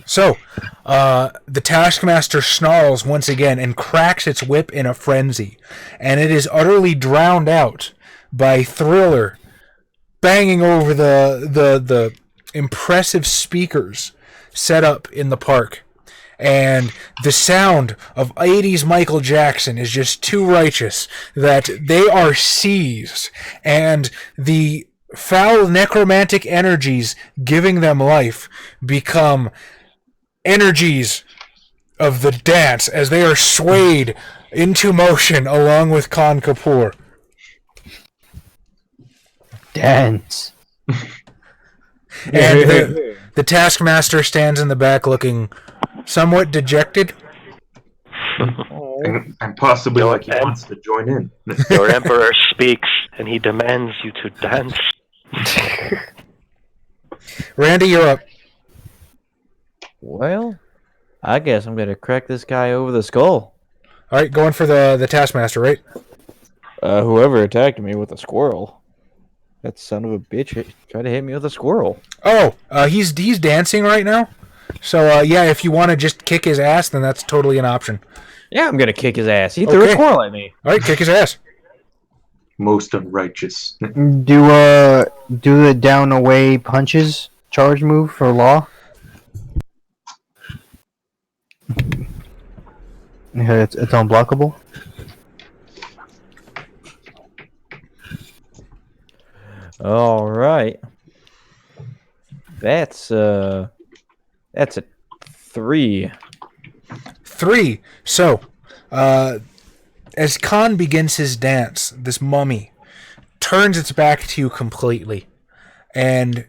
So, the Taskmaster snarls once again and cracks its whip in a frenzy, and it is utterly drowned out by Thriller banging over the impressive speakers set up in the park. And the sound of 80s Michael Jackson is just too righteous that they are seized, and the foul necromantic energies giving them life become energies of the dance as they are swayed into motion along with Khan Kapoor. Dance. And the Taskmaster stands in the back looking somewhat dejected. And possibly like he wants to join in. Your emperor speaks, and he demands you to dance. Randy, you're up. Well, I guess I'm gonna crack this guy over the skull. All right, going for the Taskmaster, right? Whoever attacked me with a squirrel. That son of a bitch tried to hit me with a squirrel. Oh, he's dancing right now. So yeah, if you want to just kick his ass, then that's totally an option. Yeah, I'm gonna kick his ass. He threw a squirrel at me. All right, kick his ass. Most unrighteous. Do the down away punches charge move for law? Yeah, it's unblockable. All right. That's a 3. 3. So, as Khan begins his dance, this mummy turns its back to you completely. And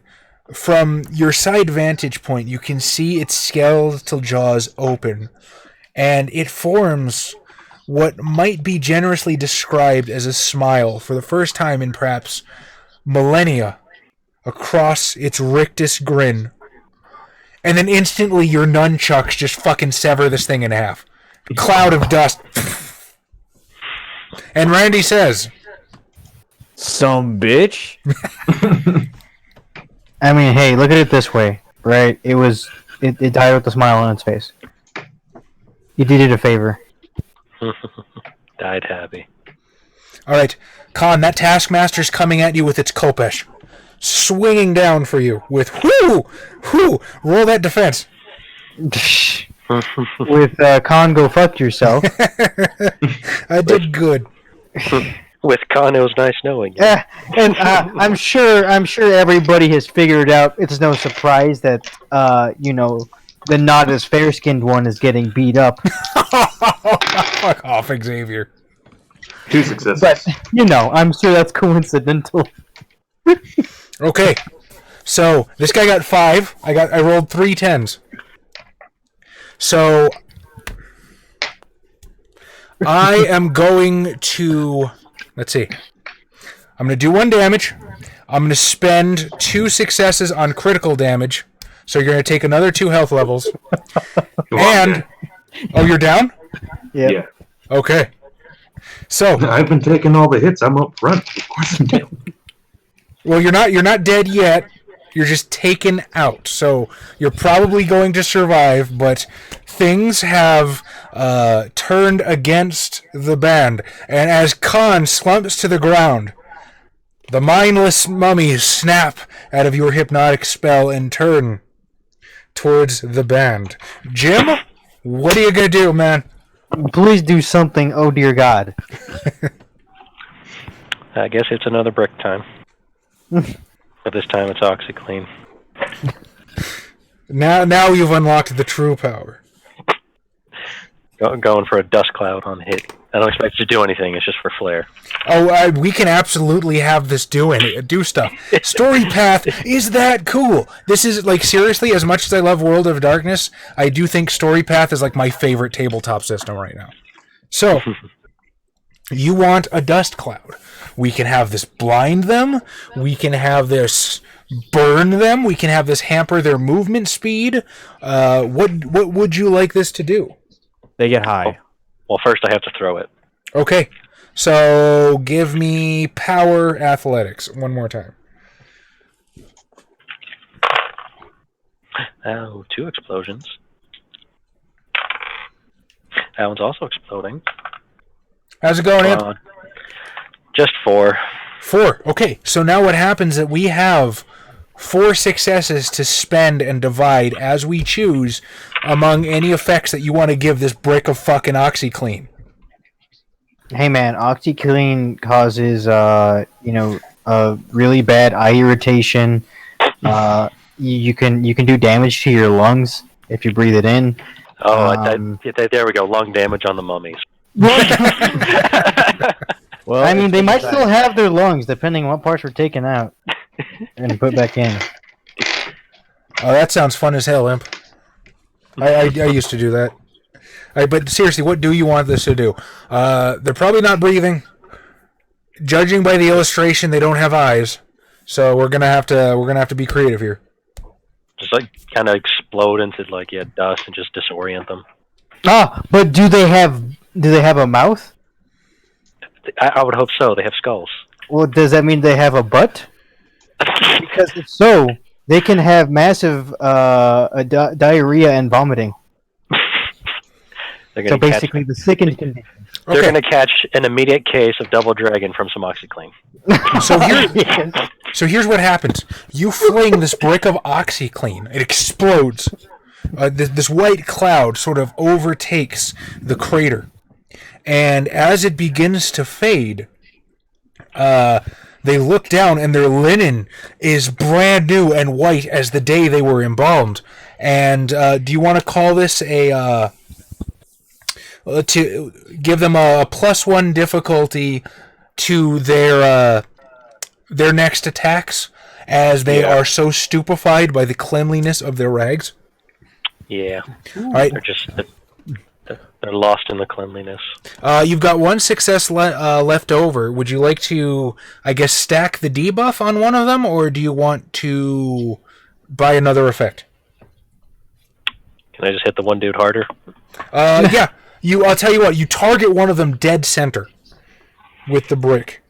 from your side vantage point, you can see its skeletal jaws open. And it forms what might be generously described as a smile for the first time in perhaps millennia across its rictus grin. And then instantly your nunchucks just fucking sever this thing in half. Cloud of dust. And Randy says, "Some bitch." I mean, hey, look at it this way, right? It died with a smile on its face. You did it a favor. Died happy. all right, Khan, that Taskmaster's coming at you with its Kopesh. Swinging down for you with whoo, roll that defense. With Khan, go fuck yourself. I did good. With Khan, it was nice knowing you. Yeah, and I'm sure everybody has figured out. It's no surprise that the not as fair-skinned one is getting beat up. Fuck off, Xavier. 2 successes. But I'm sure that's coincidental. Okay, so this guy got 5. I rolled 3 10s. So I am going to, let's see. I'm going to do 1 damage. I'm going to spend 2 successes on critical damage. So you're going to take another 2 health levels. And oh, you're down? Yep. Yeah. Okay. So I've been taking all the hits. I'm up front. Of course I'm down. well, you're not dead yet. You're just taken out. So you're probably going to survive, but things have turned against the band. And as Khan slumps to the ground, the mindless mummies snap out of your hypnotic spell and turn towards the band. Jim, what are you going to do, man? Please do something, oh dear God. I guess it's another brick time. But this time it's OxyClean. Now you've unlocked the true power. Going for a dust cloud on hit. I don't expect it to do anything. It's just for flair. Oh, we can absolutely have this do stuff. Story Path is that cool. This is, like, seriously, as much as I love World of Darkness, I do think Story Path is, like, my favorite tabletop system right now. So, you want a dust cloud. We can have this blind them. We can have this burn them. We can have this hamper their movement speed. What would you like this to do? They get high. Well, first I have to throw it. Okay, so give me power athletics one more time. Oh, 2 explosions. That one's also exploding. How's it going, Imp? Just 4. 4. Okay, so now what happens is that we have 4 successes to spend and divide as we choose among any effects that you want to give this brick of fucking OxyClean. Hey man, OxyClean causes really bad eye irritation. You can do damage to your lungs if you breathe it in. Oh, there we go. Lung damage on the mummies. Well, I mean, they might still have their lungs, depending on what parts were taken out and put back in. Oh, that sounds fun as hell, Imp. I used to do that. But seriously, what do you want this to do? They're probably not breathing. Judging by the illustration, they don't have eyes. So we're gonna have to be creative here. Just like kind of explode into dust and just disorient them. Ah, but do they have a mouth? I would hope so. They have skulls. Well, does that mean they have a butt? Because if so, they can have massive diarrhea and vomiting. So basically, the sickened condition. They're going to catch an immediate case of double dragon from some OxyClean. So here's what happens. You fling this brick of OxyClean. It explodes. This white cloud sort of overtakes the crater. And as it begins to fade, they look down and their linen is brand new and white as the day they were embalmed. And do you want to call this to give them a +1 difficulty to their next attacks, as they are so stupefied by the cleanliness of their rags? Yeah. All right. They're lost in the cleanliness. You've got one success left over. Would you like to, I guess, stack the debuff on one of them, or do you want to buy another effect? Can I just hit the one dude harder? Yeah. I'll tell you what. You target one of them dead center with the brick.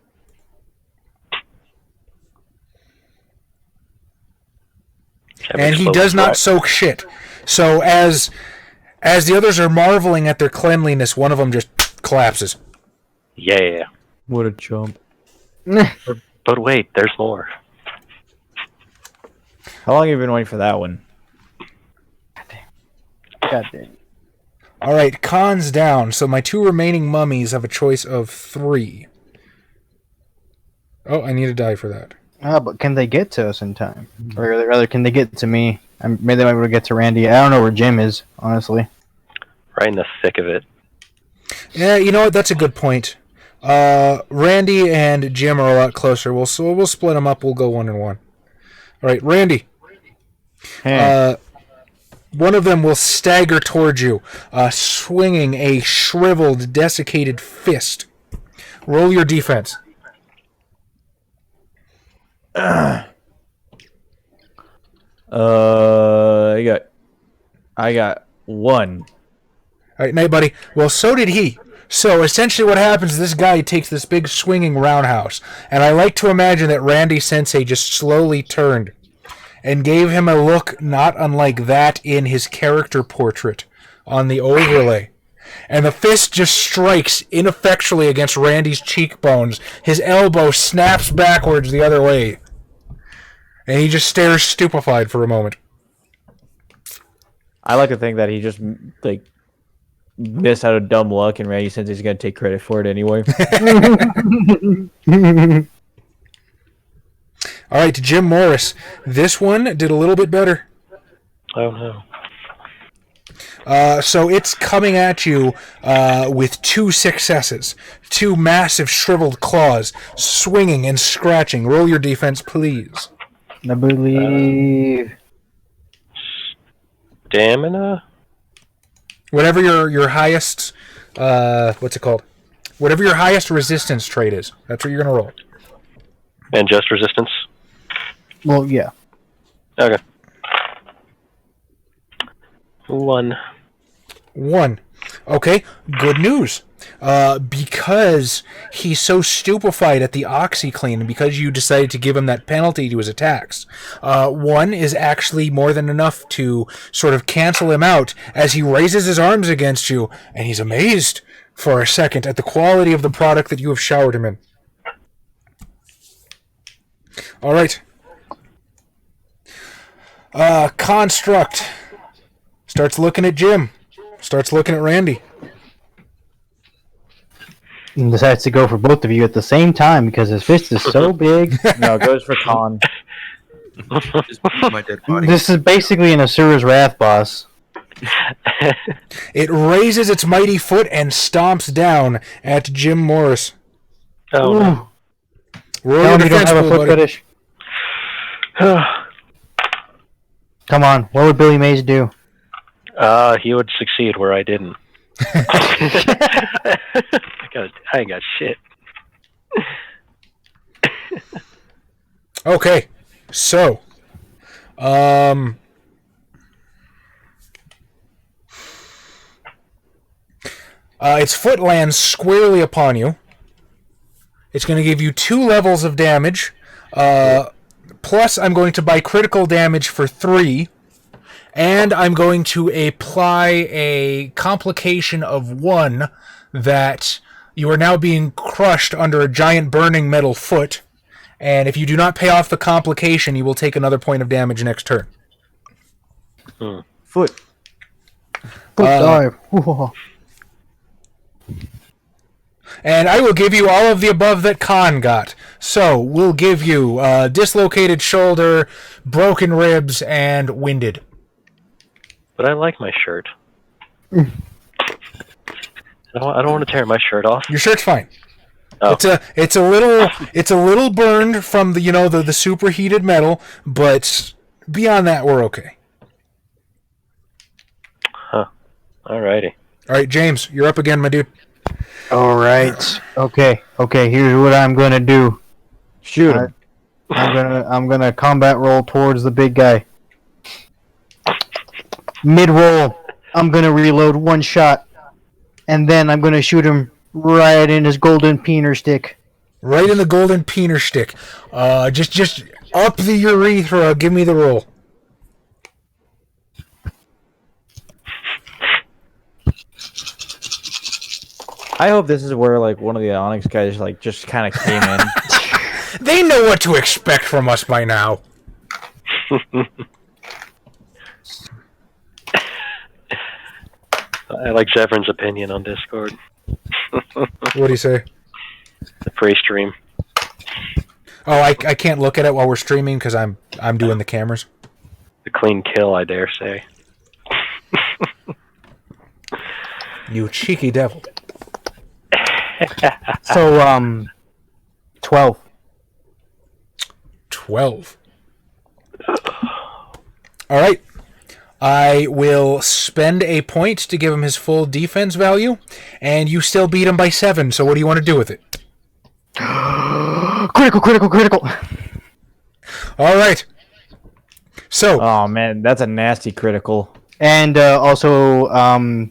And he does not soak shit. So as the others are marveling at their cleanliness, one of them just collapses. Yeah. What a chump. But wait, there's more. How long have you been waiting for that one? God damn. All right, cons down. So my two remaining mummies have a choice of 3. Oh, I need to die for that. But can they get to us in time? Or rather, can they get to me? Maybe they might be able to get to Randy. I don't know where Jim is, honestly. Right in the thick of it. Yeah, you know what? That's a good point. Randy and Jim are a lot closer. We'll split them up. We'll go 1 and 1. All right, Randy. Hey. One of them will stagger towards you, swinging a shriveled, desiccated fist. Roll your defense. I got 1. All right, night, buddy. Well, so did he. So essentially what happens is this guy takes this big swinging roundhouse, and I like to imagine that Randy Sensei just slowly turned and gave him a look not unlike that in his character portrait on the overlay. And the fist just strikes ineffectually against Randy's cheekbones. His elbow snaps backwards the other way. And he just stares stupefied for a moment. I like to think that he just missed out of dumb luck, and Randy says he's going to take credit for it anyway. All right, Jim Morris. This one did a little bit better. Oh, no. So it's coming at you with 2 successes. 2 massive shriveled claws, swinging and scratching. Roll your defense, please. I believe... Stamina? Whatever your highest... what's it called? Whatever your highest resistance trait is. That's what you're going to roll. And just resistance? Well, yeah. Okay. 1. 1. Okay, good news. Because he's so stupefied at the OxyClean, and because you decided to give him that penalty to his attacks, 1 is actually more than enough to sort of cancel him out as he raises his arms against you, and he's amazed for a second at the quality of the product that you have showered him in. All right. Construct starts looking at Jim. Starts looking at Randy. And decides to go for both of you at the same time because his fist is so big. No, it goes for Con. Just beat my dead body. This is basically an Asura's Wrath boss. It raises its mighty foot and stomps down at Jim Morris. Oh, no. Roll Tell your him you don't defense have a pool, foot buddy. fetish. Come on, what would Billy Mays do? He would succeed where I didn't. I ain't got shit. Okay, so, Its foot lands squarely upon you. It's going to give you 2 levels of damage. Plus, I'm going to buy critical damage for 3. And I'm going to apply a complication of 1 that you are now being crushed under a giant burning metal foot. And if you do not pay off the complication, you will take another point of damage next turn. Foot. Dive. Whoa. And I will give you all of the above that Khan got. So, we'll give you dislocated shoulder, broken ribs, and winded. But I like my shirt. I don't want to tear my shirt off. Your shirt's fine. Oh. It's a little burned from the superheated metal, but beyond that, we're okay. Huh. Alrighty. All right, James, you're up again, my dude. All right. Okay. Here's what I'm gonna do. Shoot him. I'm gonna combat roll towards the big guy. Mid roll, I'm gonna reload 1 shot, and then I'm gonna shoot him right in his golden peener stick. Right in the golden peener stick. Just up the urethra. Give me the roll. I hope this is where like one of the Onyx guys like just kind of came in. They know what to expect from us by now. I like Zevran's opinion on Discord. What do you say? The pre-stream. Oh, I can't look at it while we're streaming because I'm doing the cameras. The clean kill, I dare say. You cheeky devil. So 12. 12. All right. I will spend a point to give him his full defense value, and you still beat him by 7, so what do you want to do with it? Critical. All right. So, Oh man, that's a nasty critical. And also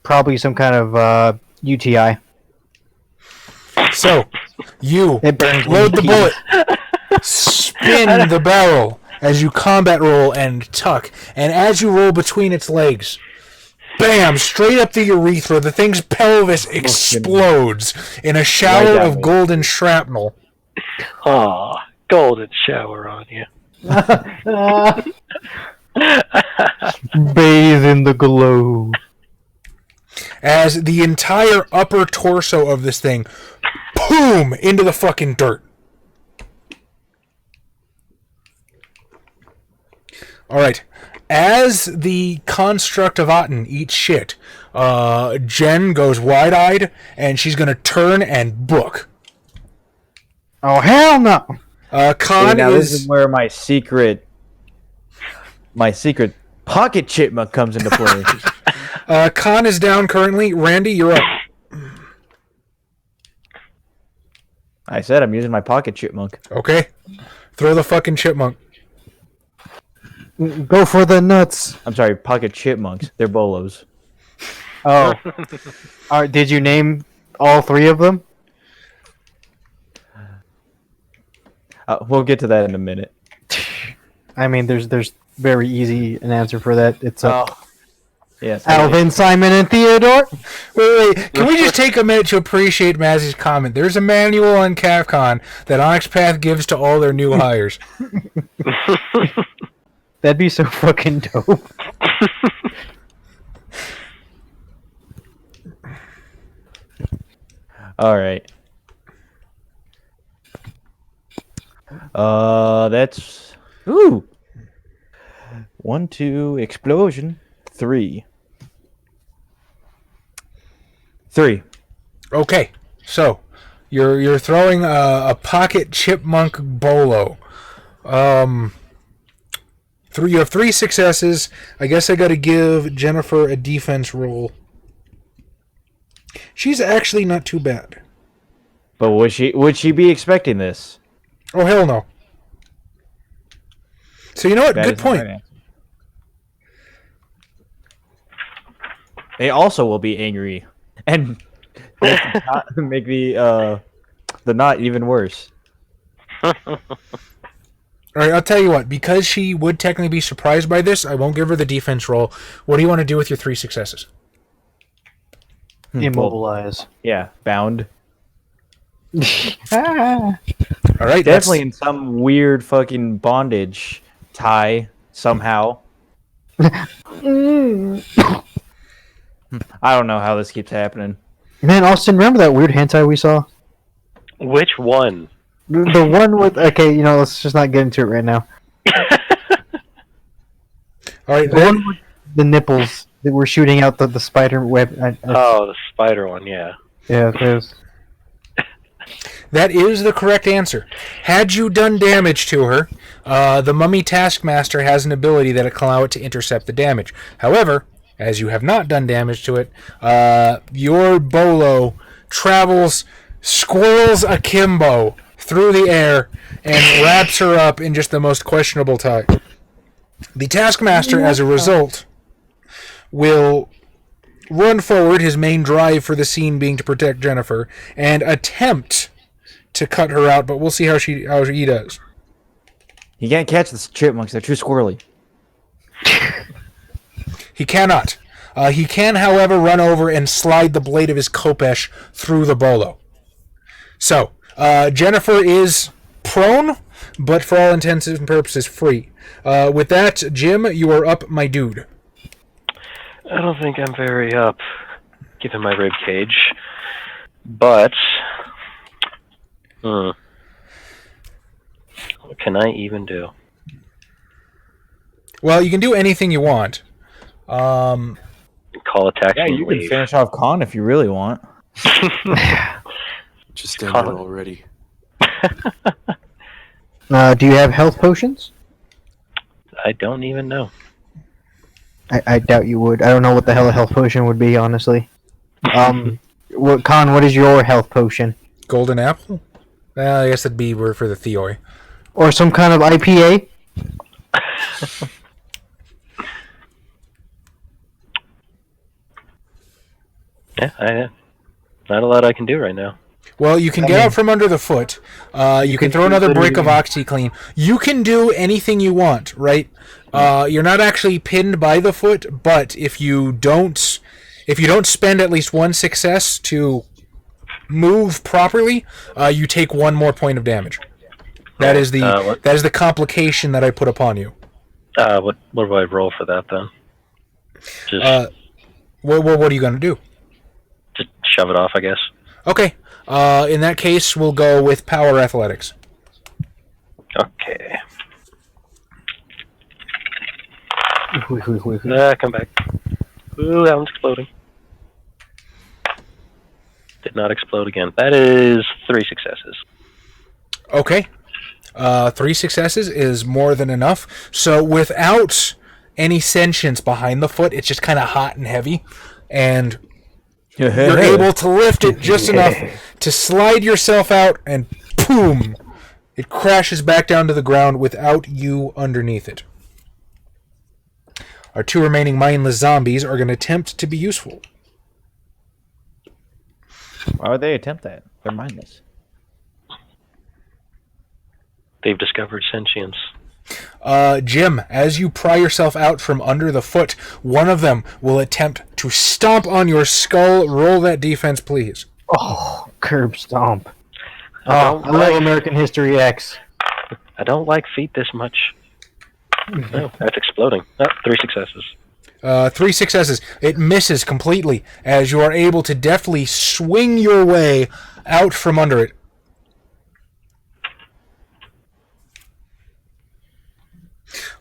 probably some kind of UTI. so you It burns load the me. bullet, spin the barrel as you combat roll and tuck, and as you roll between its legs, bam, straight up the urethra, the thing's pelvis explodes in a shower Right of way. golden shrapnel. Aw, golden shower on you. Bathe in the glow. As the entire upper torso of this thing, boom, into the fucking dirt. Alright, as the construct of Aten eats shit, Jen goes wide-eyed, and she's gonna turn and book. Oh hell no! Khan Now this is... is where my secret pocket chipmunk comes into play. Khan is down currently. Randy, you're up. I said I'm using my pocket chipmunk. Okay. Throw the fucking chipmunk. Go for the nuts. I'm sorry, pocket chipmunks. They're bolos. Oh. Alright, did you name all 3 of them? We'll get to that in a minute. I mean, there's very easy an answer for that. It's Yes. Alvin, Simon, and Theodore. Wait. Can we just take a minute to appreciate Mazzy's comment? There's a manual on CAFCON that Onyx Path gives to all their new hires. That'd be so fucking dope. All right. That's 1, 2, explosion, 3. 3. Okay, so you're throwing a pocket chipmunk bolo. You have 3 successes. I guess I got to give Jennifer a defense roll. She's actually not too bad. But would she be expecting this? Oh hell no. So you know what? That Good is the right point. answer. they also will be angry and make the knot even worse. All right, I'll tell you what. Because she would technically be surprised by this, I won't give her the defense roll. What do you want to do with your 3 successes? Immobilize. Yeah, bound. Ah. All right, Definitely in some weird fucking bondage tie somehow. I don't know how this keeps happening. Man, Austin, remember that weird hentai we saw? Which one? The one with... Okay, let's just not get into it right now. All right, The one with the nipples that were shooting out the spider web. Oh, the spider one, yeah. Yeah, because... that is the correct answer. Had you done damage to her, the Mummy Taskmaster has an ability that can allow it to intercept the damage. However, as you have not done damage to it, your bolo travels squirrels akimbo through the air and wraps her up in just the most questionable tie. The Taskmaster, as a result, will run forward, his main drive for the scene being to protect Jennifer, and attempt to cut her out, but we'll see how he does. You can't catch the chipmunks; they're too squirrely. He cannot. He can, however, run over and slide the blade of his khopesh through the bolo. So, Jennifer is prone, but for all intents and purposes free. With that, Jim, you are up, my dude. I don't think I'm very up, given my rib cage. But, what can I even do? Well, you can do anything you want. Call a taxi Yeah, and you can leave. finish off Khan if you really want. Just ended already. do you have health potions? I don't even know. I doubt you would. I don't know what the hell a health potion would be, honestly. What is your health potion? Golden apple? I guess that'd be for the Theoi. Or some kind of IPA? Yeah, not a lot I can do right now. Well, you can get out from under the foot. You can throw another brick of OxyClean. You can do anything you want, right? You're not actually pinned by the foot, but if you don't spend at least 1 success to move properly, you take 1 more point of damage. That is the complication that I put upon you. What do I roll for that then? Just What are you going to do? just shove it off, I guess. Okay. In that case, we'll go with power athletics. Okay. Come back. Ooh, that one's exploding. Did not explode again. That is 3 successes. Okay. 3 successes is more than enough. So without any sentience behind the foot, it's just kind of hot and heavy, and you're able to lift it just enough to slide yourself out, and boom! It crashes back down to the ground without you underneath it. Our 2 remaining mindless zombies are going to attempt to be useful. Why would they attempt that? They're mindless. They've discovered sentience. Jim, as you pry yourself out from under the foot, one of them will attempt to stomp on your skull. Roll that defense, please. Oh, curb stomp. I love American History X. I don't like feet this much. No, that's exploding. 3 successes. 3 successes. It misses completely as you are able to deftly swing your way out from under it.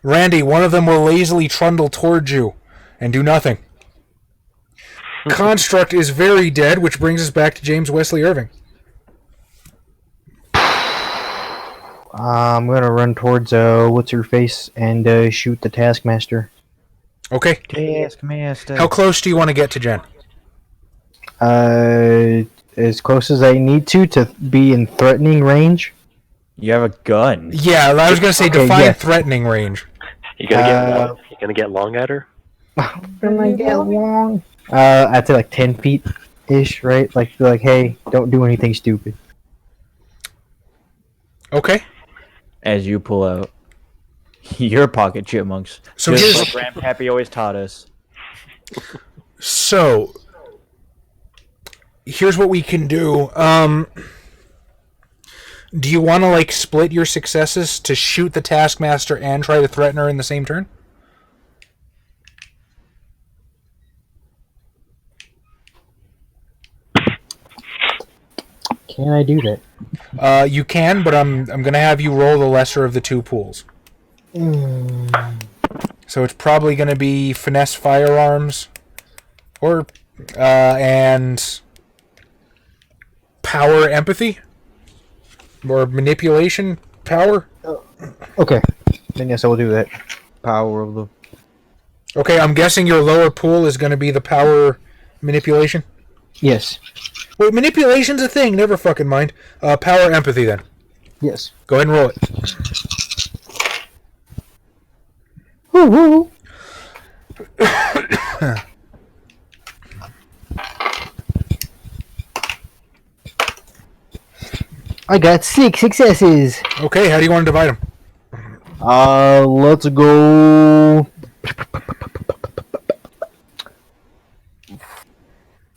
Randy, one of them will lazily trundle towards you and do nothing. Construct is very dead, which brings us back to James Wesley Irving. I'm going to run towards what's-her-face and shoot the Taskmaster. Okay. Taskmaster. How close do you want to get to Jen? As close as I need to be in threatening range. You have a gun. Yeah, I was going to say Okay, define yeah. threatening range. You gonna get long at her? I'm gonna get long. I'd say like 10 feet ish, right? Like, hey, don't do anything stupid. Okay. As you pull out your pocket chipmunks. So Just here's like Grandpappy always taught us. So here's what we can do. Do you want to like split your successes to shoot the Taskmaster and try to threaten her in the same turn? Can I do that? You can, but I'm gonna have you roll the lesser of the two pools. So it's probably gonna be finesse firearms, or and power empathy, or manipulation power. Okay. Then yes, I will do that. Power of the... Okay, I'm guessing your lower pool is gonna be the power manipulation. Yes. Wait, manipulation's a thing. Never fucking mind. Power empathy then. Yes. Go ahead and roll it. Woo woo. I got 6 successes. Okay, how do you want to divide them? Let's go.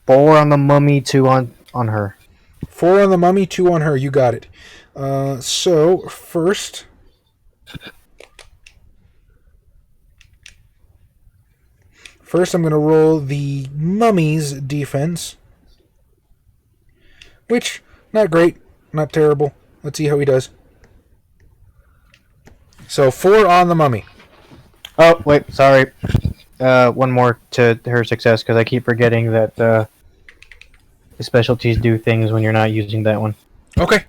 4 on the mummy, 2 on her. 4 on the mummy, 2 on her. You got it. So first, I'm going to roll the mummy's defense, which not great, not terrible. Let's see how he does. So 4 on the mummy. Oh wait, sorry. One more to her success because I keep forgetting that the specialties do things when you're not using that one. Okay.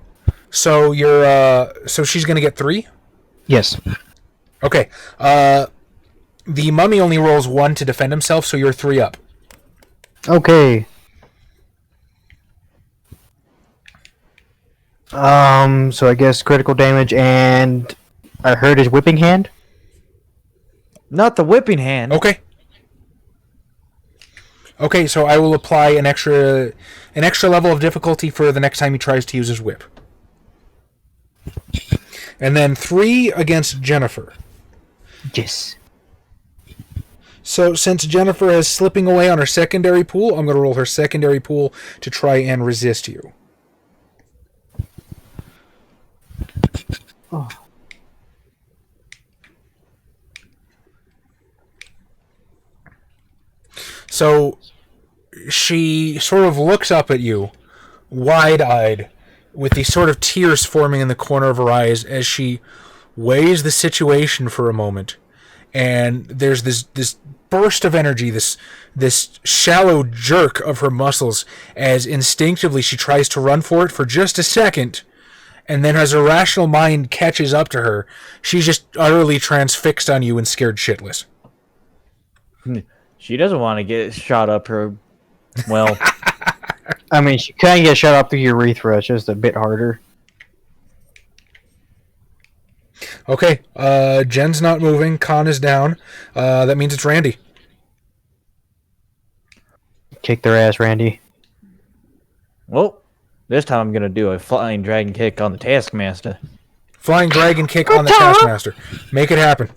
So you're so she's going to get 3? Yes. Okay. The mummy only rolls 1 to defend himself, so you're 3 up. Okay. So I guess critical damage, and I heard his whipping hand. Not the whipping hand. Okay. Okay, so I will apply an extra level of difficulty for the next time he tries to use his whip. And then 3 against Jennifer. Yes. So since Jennifer is slipping away on her secondary pool, I'm going to roll her secondary pool to try and resist you. Oh. So she sort of looks up at you, wide-eyed, with these sort of tears forming in the corner of her eyes as she weighs the situation for a moment. And there's this burst of energy, this shallow jerk of her muscles as instinctively she tries to run for it for just a second, and then as her rational mind catches up to her, she's just utterly transfixed on you and scared shitless. She doesn't want to get shot up her... Well... I mean, she can get shot up through your urethra. It's just a bit harder. Okay, Jen's not moving. Khan is down. That means it's Randy. Kick their ass, Randy. Well, this time I'm going to do a flying dragon kick on the Taskmaster. Flying dragon kick on the Taskmaster. Make it happen.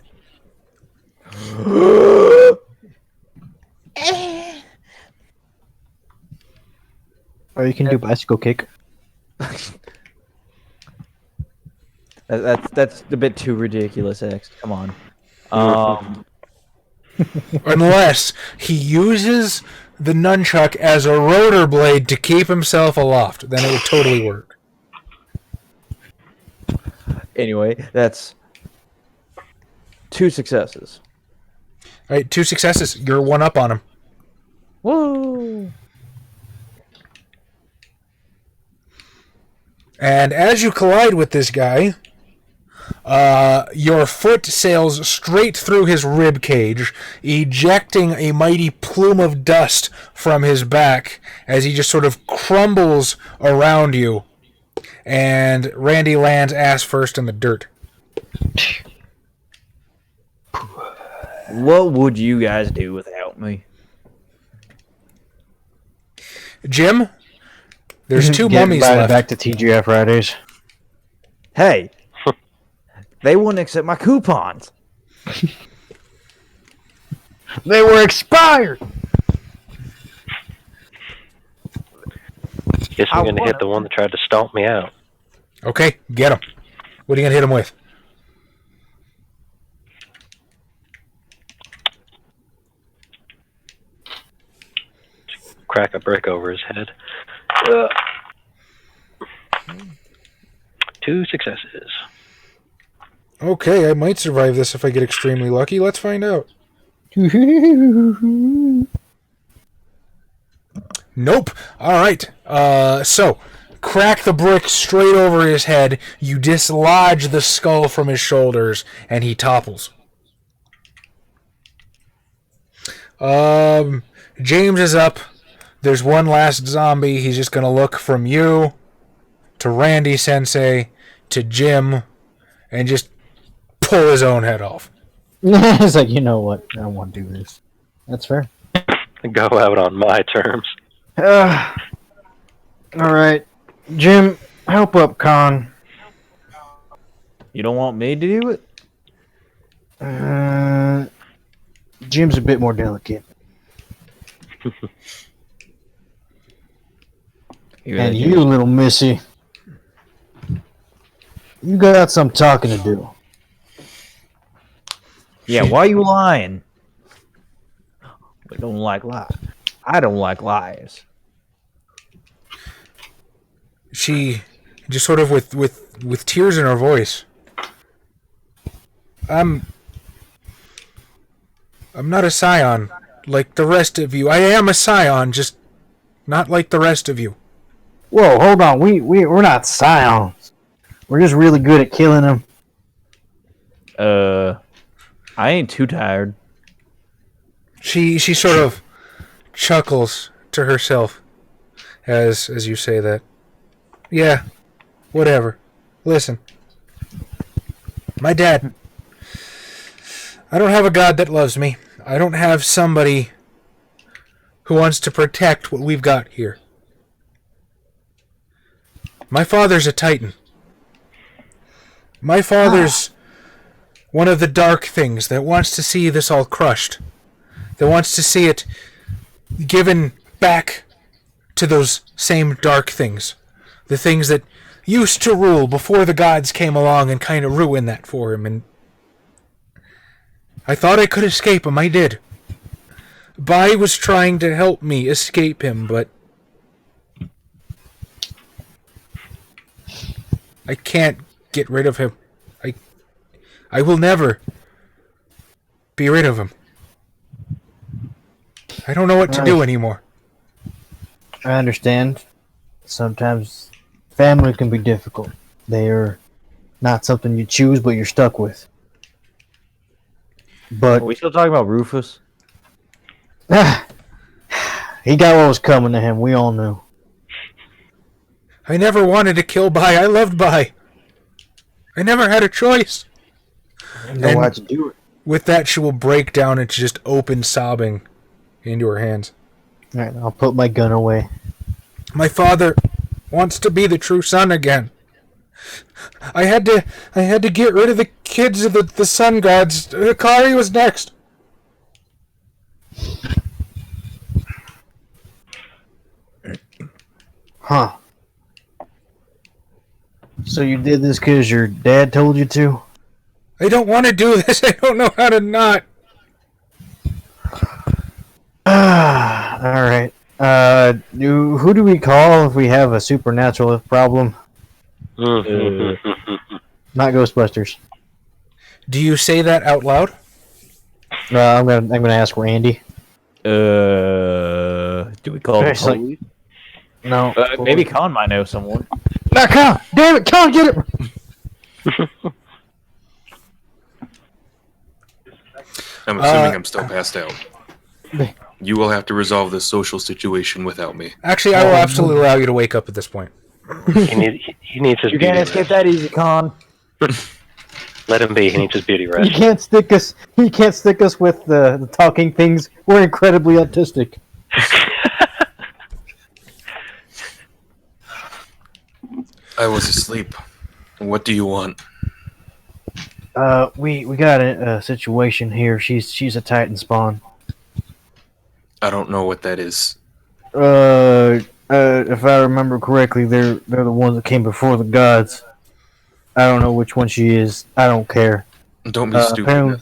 Or you can do bicycle kick. That's a bit too ridiculous, X. Come on. Unless he uses the nunchuck as a rotor blade to keep himself aloft, then it would totally work. Anyway, that's 2 successes. All right, 2 successes. You're 1 up on him. Whoa! And as you collide with this guy, your foot sails straight through his rib cage, ejecting a mighty plume of dust from his back as he just sort of crumbles around you. And Randy lands ass first in the dirt. What would you guys do without me? Jim, there's two Get mummies invited left. back to TGI Fridays. Hey, they wouldn't accept my coupons. They were expired. Guess I'm gonna hit the one that tried to stomp me out. Okay, get him. What are you gonna hit him with? Crack a brick over his head. 2 successes. Okay, I might survive this if I get extremely lucky. Let's find out. Nope. All right. So crack the brick straight over his head. You dislodge the skull from his shoulders, and he topples. James is up. There's one last zombie. He's just gonna look from you to Randy Sensei to Jim, and just pull his own head off. It's like, you know what? I don't want to do this. That's fair. Go out on my terms. All right, Jim, help up, Con. You don't want me to do it? Jim's a bit more delicate. And you, little missy, you got some talking to do. Yeah, why are you lying? We don't like lies. I don't like lies. She just sort of with tears in her voice. I'm not a Scion like the rest of you. I am a Scion, just not like the rest of you. Whoa, hold on. We're not Scions. We're just really good at killing them. I ain't too tired. She sort of chuckles to herself as you say that. Yeah, whatever. Listen, my dad. I don't have a God that loves me. I don't have somebody who wants to protect what we've got here. My father's a Titan. My father's one of the dark things that wants to see this all crushed. That wants to see it given back to those same dark things. The things that used to rule before the gods came along and kind of ruined that for him. And I thought I could escape him. I did. Bai was trying to help me escape him, but I can't get rid of him. I will never be rid of him. I don't know what to do anymore. I understand. Sometimes family can be difficult. They are not something you choose, but you're stuck with. But Are we still talking about Rufus? he got what was coming to him. We all knew. I never wanted to kill Bai. I loved Bai. I never had a choice. I didn't know how to do it. With that, she will break down into just open sobbing into her hands. All right, I'll put my gun away. My father wants to be the true son again. I had to get rid of the kids of the sun gods. Akari was next. Huh. So you did this because your dad told you to? I don't want to do this. I don't know how to not. Alright. Who do we call if we have a supernatural problem? Not Ghostbusters. Do you say that out loud? I'm gonna ask Randy. Do we call the It's like- police? No. Maybe Con might know someone. No, Con! Damn it, Con, get it! I'm assuming I'm still passed out. You will have to resolve this social situation without me. Actually, I will absolutely allow you to wake up at this point. He needs his You beauty can't rest. escape that easy, Con. Let him be. He needs his beauty He rest. can't stick us. He can't stick us with the talking things. We're incredibly autistic. I was asleep. What do you want? We got a situation here. She's a Titan spawn. I don't know what that is. If I remember correctly, they're the ones that came before the gods. I don't know which one she is. I don't care. Don't be stupid.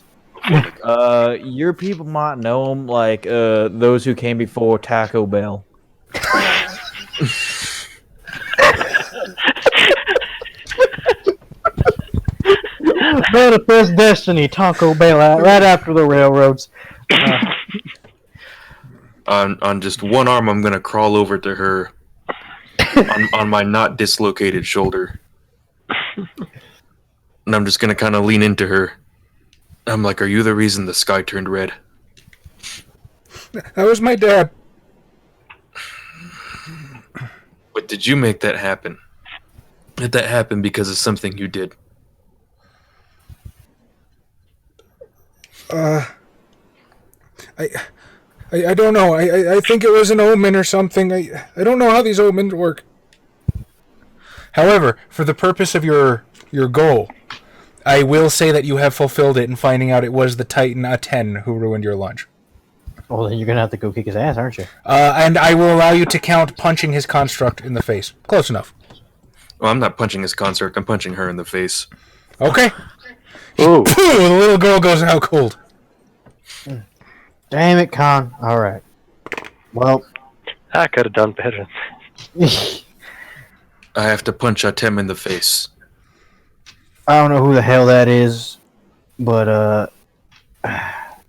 Your people might know them like those who came before Taco Bell. Manifest Destiny, Taco Bell, right after the railroads. On just one arm, I'm gonna crawl over to her on my not dislocated shoulder, and I'm just gonna kind of lean into her. I'm like, "Are you the reason the sky turned red?" That was my dad. But did you make that happen? Did that happen because of something you did? I don't know. I think it was an omen or something. I don't know how these omens work. However, for the purpose of your goal, I will say that you have fulfilled it in finding out it was the Titan A10 who ruined your lunch. Well, then you're gonna have to go kick his ass, aren't you? And I will allow you to count punching his construct in the face. Close enough. Well, I'm not punching his construct. I'm punching her in the face. Okay. Ooh. The little girl goes out cold. Damn it, Con. All right. Well, I could have done better. I have to punch Atem in the face. I don't know who the hell that is, but oh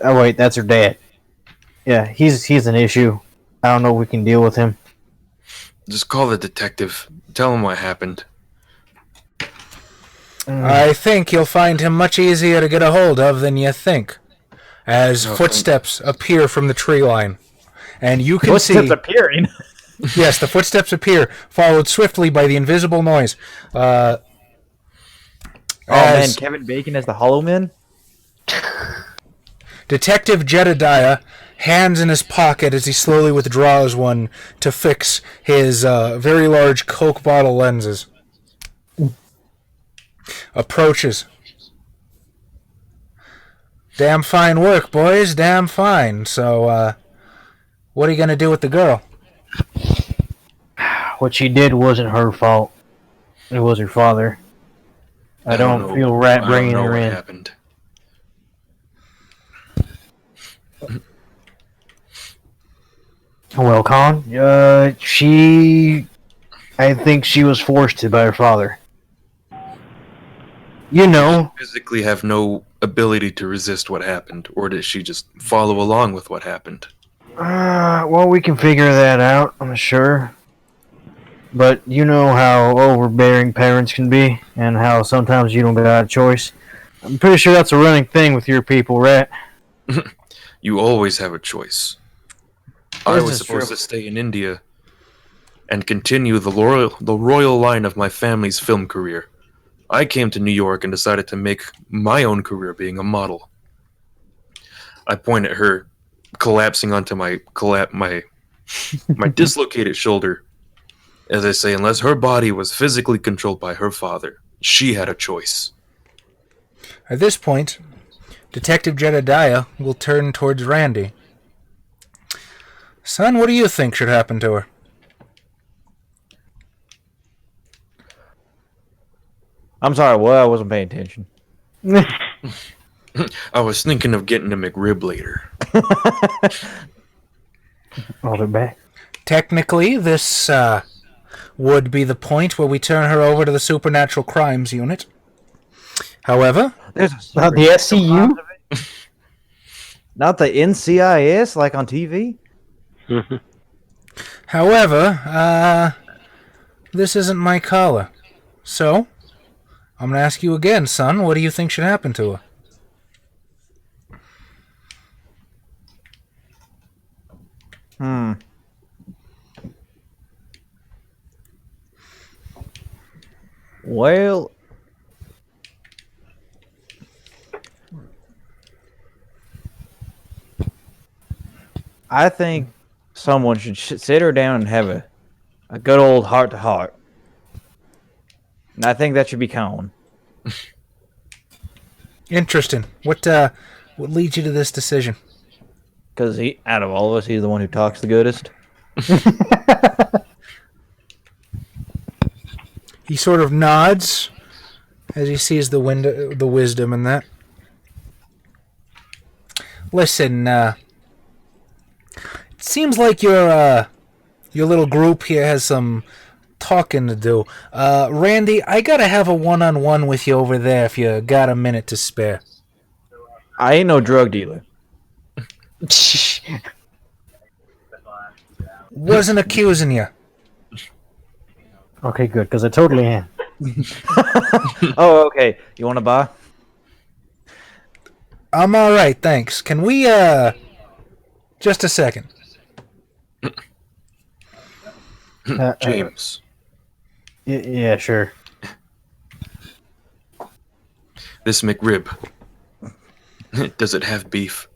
wait, that's her dad. Yeah, he's an issue. I don't know if we can deal with him. Just call the detective. Tell him what happened. I think you'll find him much easier to get a hold of than you think. As footsteps appear from the tree line. And you can see... Footsteps appearing? Yes, the footsteps appear, followed swiftly by the invisible noise. Oh man, Kevin Bacon as the Hollow Man? Detective Jedediah, hands in his pocket as he slowly withdraws one to fix his very large Coke bottle lenses. Approaches. Damn fine work, boys. Damn fine. So, what are you going to do with the girl? What she did wasn't her fault. It was her father. I don't feel right bringing her in. Happened. Well, Con, I think she was forced to by her father. You know. Did she physically have no ability to resist what happened, or did she just follow along with what happened? Well, we can figure that out, I'm sure. But you know how overbearing parents can be, and how sometimes you don't got a choice. I'm pretty sure that's a running thing with your people, right? You always have a choice. I was supposed to stay in India and continue the royal line of my family's film career. I came to New York and decided to make my own career being a model. I point at her, collapsing onto my dislocated shoulder, as I say, unless her body was physically controlled by her father, she had a choice. At this point, Detective Jedediah will turn towards Randy. Son, what do you think should happen to her? I'm sorry, what? I wasn't paying attention. I was thinking of getting a McRib later. Oh, they're back. Technically, this would be the point where we turn her over to the Supernatural Crimes Unit. However... the SCU? Not the NCIS, like on TV? However, this isn't my caller. So, I'm going to ask you again, son, what do you think should happen to her? Well, I think someone should sit her down and have a good old heart-to-heart. And I think that should be Colin. Interesting. What leads you to this decision? Because out of all of us, he's the one who talks the goodest. He sort of nods as he sees the wisdom in that. Listen, it seems like your little group here has some talking to do. Randy, I gotta have a one-on-one with you over there if you got a minute to spare. I ain't no drug dealer. Wasn't accusing you. Okay, good, because I totally am. Oh, okay. You want to buy? I'm all right, thanks. Can we just a second? James, Yeah, sure. this McRib, does it have beef?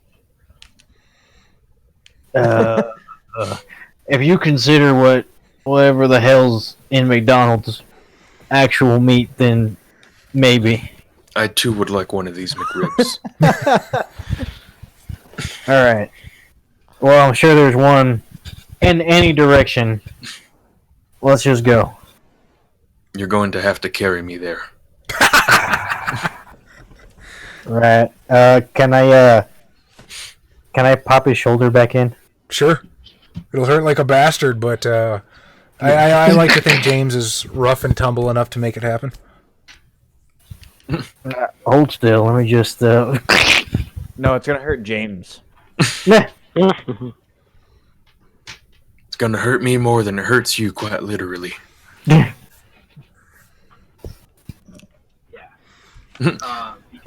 If you consider whatever the hell's in McDonald's actual meat, then maybe. I too would like one of these McRibs. All right. Well, I'm sure there's one in any direction. Let's just go. You're going to have to carry me there. Right. Can I pop his shoulder back in? Sure. It'll hurt like a bastard, but I like to think James is rough and tumble enough to make it happen. Hold still. Let me just. No, it's gonna hurt James. Nah. It's going to hurt me more than it hurts you, quite literally. I'm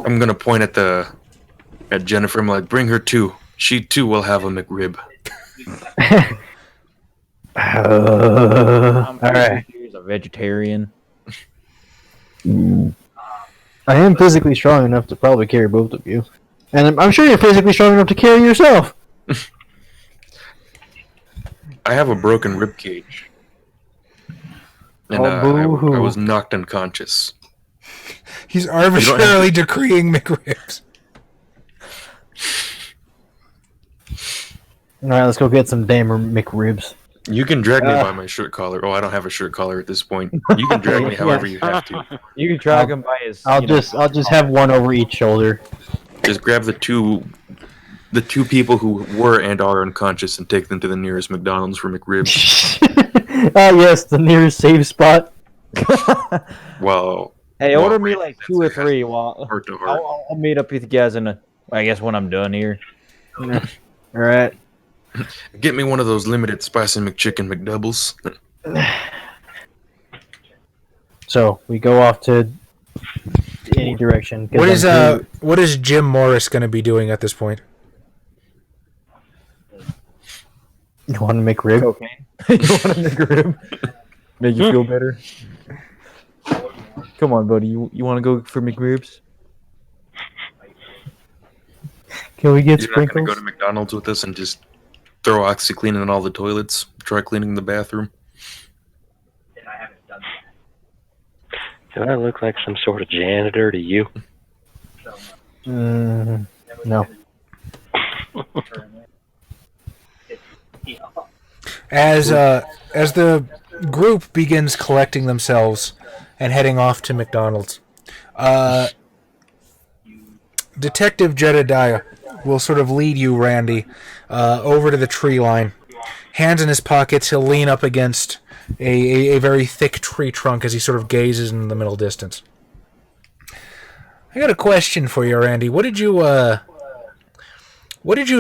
going to point at Jennifer. I'm like, bring her too. She too will have a McRib. I'm all right. He's a vegetarian. I am physically strong enough to probably carry both of you. And I'm sure you're physically strong enough to carry yourself. I have a broken rib cage. And I was knocked unconscious. He's arbitrarily decreeing McRibs. All right, let's go get some damn McRibs. You can drag me by my shirt collar. Oh, I don't have a shirt collar at this point. You can drag me however you have to. You can drag him by his. I'll just have one over each shoulder. Just grab the two people who were and are unconscious and take them to the nearest McDonald's for McRibs. Yes, the nearest safe spot. Well, Hey, order me like 2 or 3. While heart to heart. I'll meet up with you guys I guess when I'm done here. All right. Get me one of those limited spicy McChicken McDoubles. So we go off to any direction. What is Jim Morris going to be doing at this point? You want to make rib? Cocaine. You want to make a rib? Make you feel better? Come on, buddy. You want to go for McRibs? Can we get You're not sprinkles? going to go to McDonald's with us and just throw OxyClean in all the toilets? Try cleaning the bathroom? Do I look like some sort of janitor to you? No. As the group begins collecting themselves and heading off to McDonald's, Detective Jedediah will sort of lead you, Randy, over to the tree line. Hands in his pockets, he'll lean up against a very thick tree trunk as he sort of gazes in the middle distance. I got a question for you, Randy. What did you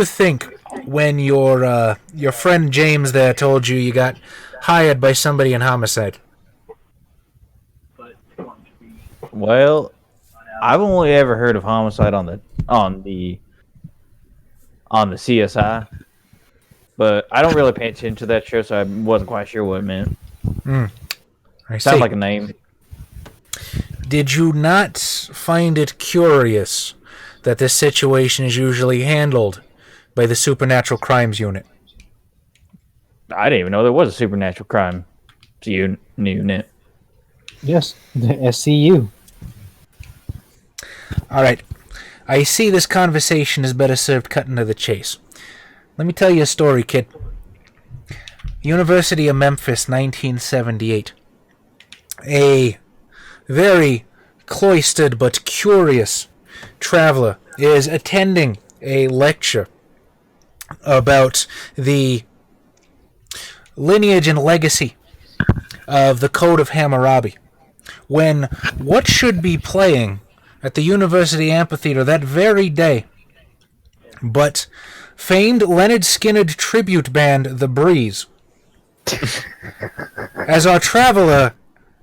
think when your friend James there told you you got hired by somebody in homicide? Well, I've only ever heard of homicide on the CSI, but I don't really pay attention to that show, so I wasn't quite sure what it meant. I see. Sounds like a name. Did you not find it curious that this situation is usually handled by the Supernatural Crimes Unit? I didn't even know there was a supernatural crime unit. Yes, the SCU. All right. I see this conversation is better served cutting to the chase. Let me tell you a story, kid. University of Memphis, 1978. A very cloistered but curious traveler is attending a lecture about the lineage and legacy of the Code of Hammurabi, when what should be playing at the University Amphitheater that very day but famed Leonard Skinner tribute band The Breeze. As our traveler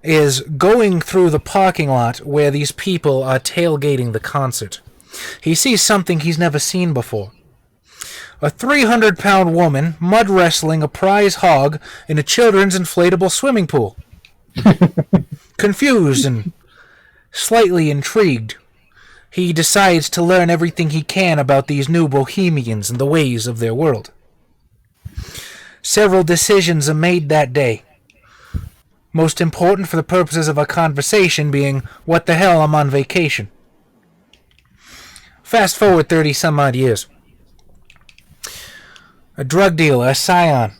is going through the parking lot where these people are tailgating the concert, he sees something he's never seen before. A 300-pound woman mud wrestling a prize hog in a children's inflatable swimming pool. Confused and slightly intrigued, he decides to learn everything he can about these new bohemians and the ways of their world. Several decisions are made that day. Most important for the purposes of our conversation being, what the hell, I'm on vacation. Fast forward 30-some-odd years. A drug dealer, a Scion,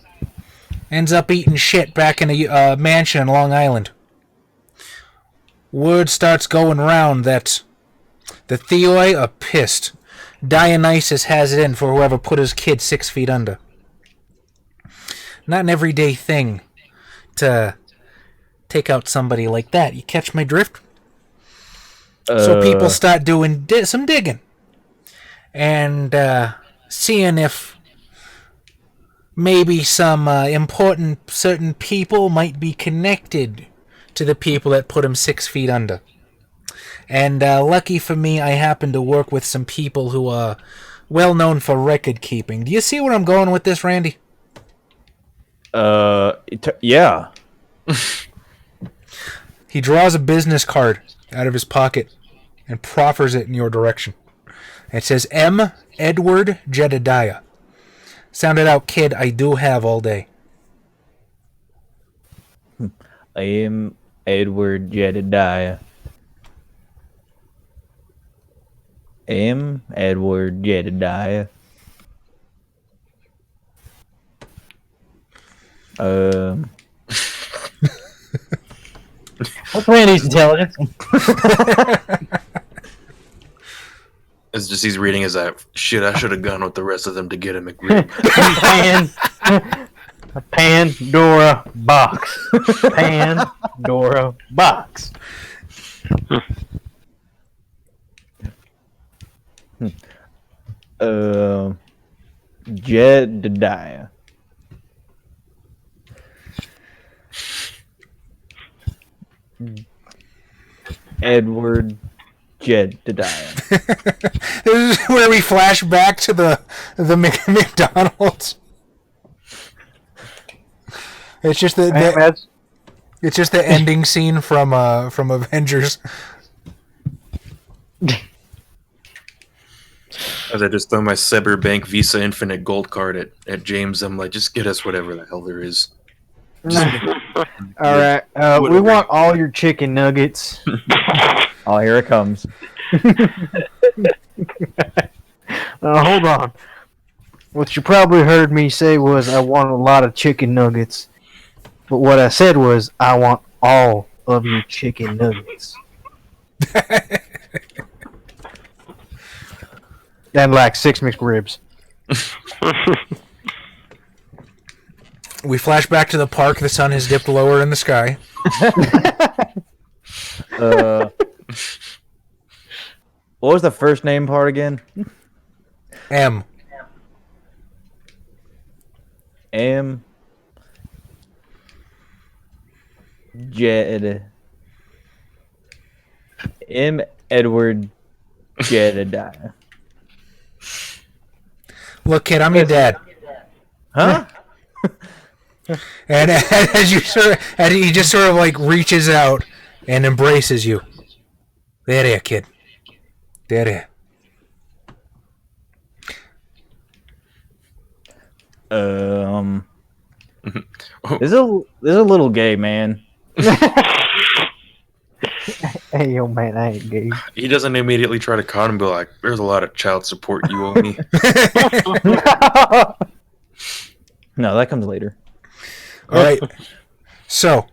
ends up eating shit back in a mansion in Long Island. Word starts going round that the Theoi are pissed. Dionysus has it in for whoever put his kid 6 feet under. Not an everyday thing to take out somebody like that. You catch my drift? So people start doing some digging. And seeing if maybe some important certain people might be connected to the people that put him 6 feet under. And lucky for me, I happen to work with some people who are well known for record keeping. Do you see where I'm going with this, Randy? Yeah. He draws a business card out of his pocket and proffers it in your direction. It says, M. Edward Jedediah. Sound it out, kid. I do have all day. I am Edward Jedediah. Edward Jedediah. What's Randy's intelligence? It's just he's reading his app. Shit, I should have gone with the rest of them to get him agreed. Pandora box. Pandora box. Jedediah. Edward Jedediah. This is where we flash back to the McDonald's. It's just it's just the ending scene from Avengers. As I just throw my Seber Bank Visa Infinite Gold card at James, I'm like, just get us whatever the hell there is. All right, we want all your chicken nuggets. Oh, here it comes. Hold on. What you probably heard me say was I want a lot of chicken nuggets. But what I said was I want all of your chicken nuggets. And like 6 mixed ribs. We flash back to the park. The sun has dipped lower in the sky. What was the first name part again? M. Edward Jedediah. Look, kid, I'm your dad. Huh? And as you and he just sort of like reaches out and embraces you. There, kid. There. This is a little gay, man. Hey, yo, man, I ain't gay. He doesn't immediately try to con and be like, "There's a lot of child support you owe me." No, that comes later. All right. So,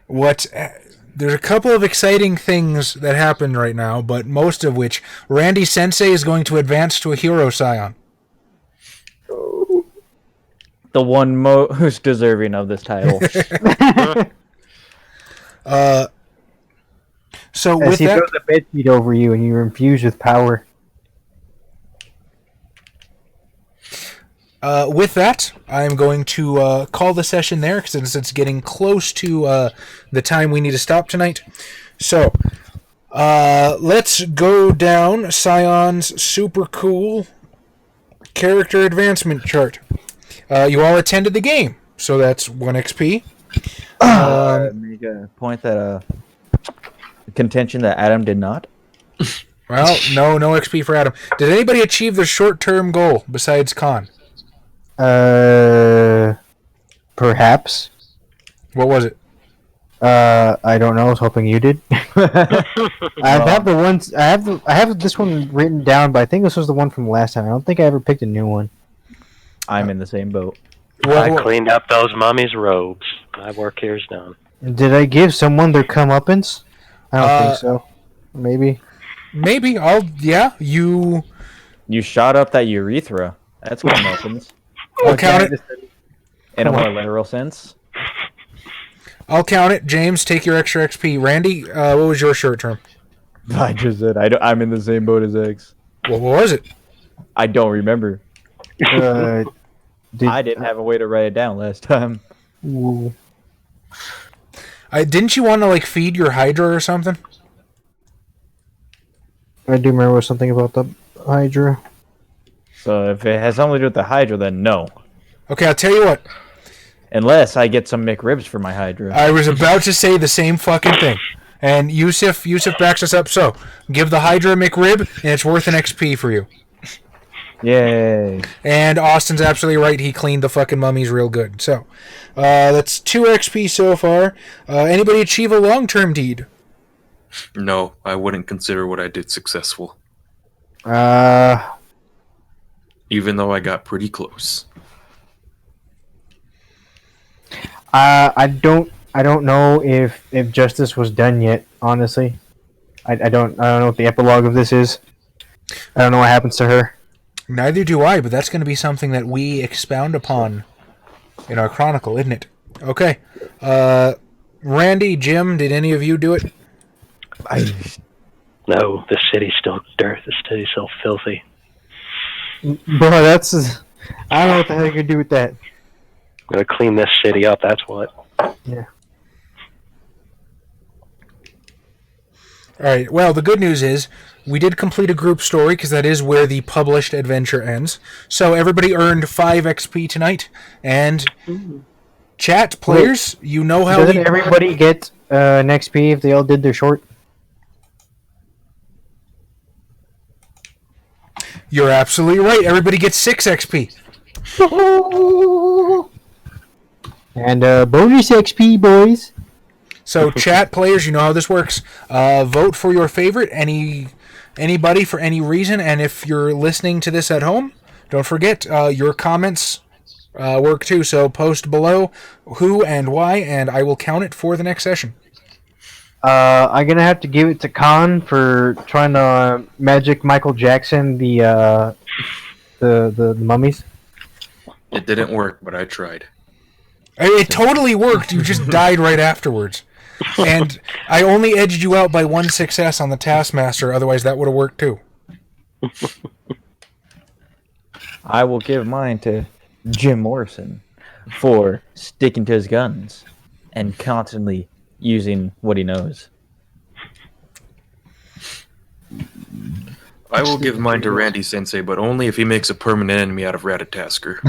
there's a couple of exciting things that happen right now, but most of which, Randy Sensei is going to advance to a hero Scion. The one who's deserving of this title. So As with he that, throws a bed sheet over you and you're infused with power. I'm going to call the session there since it's getting close to the time we need to stop tonight. So, let's go down Scion's super cool character advancement chart. You all attended the game, so that's 1 XP. Make a point that contention that Adam did not. Well, no XP for Adam. Did anybody achieve their short-term goal besides Khan? Perhaps. What was it? I don't know. I was hoping you did. I have this one written down, but I think this was the one from last time. I don't think I ever picked a new one. I'm in the same boat. I cleaned up those mummies' robes. My work here is done. Did I give someone their comeuppance? I don't think so. Maybe. Maybe. You You shot up that urethra. That's what happens. I'll count it. In a more literal sense. I'll count it. James, take your extra XP. Randy, what was your short term? I just said I'm in the same boat as X. What was it? I don't remember. I I didn't have a way to write it down last time. Didn't you want to feed your Hydra or something? I do remember something about the Hydra. So if it has something to do with the Hydra, then no. Okay, I'll tell you what. Unless I get some McRibs for my Hydra. I was about to say the same fucking thing. And Yusuf backs us up, so give the Hydra a McRib, and it's worth an XP for you. Yay. And Austin's absolutely right, he cleaned the fucking mummies real good. So, that's 2 XP so far. Anybody achieve a long-term deed? No, I wouldn't consider what I did successful. Even though I got pretty close. I don't know if justice was done yet. Honestly, I don't know what the epilogue of this is. I don't know what happens to her. Neither do I, but that's going to be something that we expound upon in our chronicle, isn't it? Okay. Randy, Jim, did any of you do it? No, the city's still dirt. The city's so filthy. Bro, that's... I don't know what the hell you can do with that. I'm gonna clean this city up, that's what. Yeah. Alright, well, the good news is we did complete a group story because that is where the published adventure ends. So everybody earned 5 XP tonight. And chat players, you know how Doesn't everybody get an XP if they all did their short? You're absolutely right. Everybody gets 6 XP. And bonus XP, boys. So chat players, you know how this works. Vote for your favorite, anybody for any reason, and if you're listening to this at home, don't forget your comments work too. So post below who and why, and I will count it for the next session. I'm gonna have to give it to Khan for trying to magic Michael Jackson the mummies. It didn't work, but I tried. It totally worked. You just died right afterwards. And I only edged you out by 1 success on the Taskmaster, otherwise that would have worked too. I will give mine to Jim Morrison for sticking to his guns and constantly using what he knows. I will give mine to Randy Sensei, but only if he makes a permanent enemy out of Ratatasker.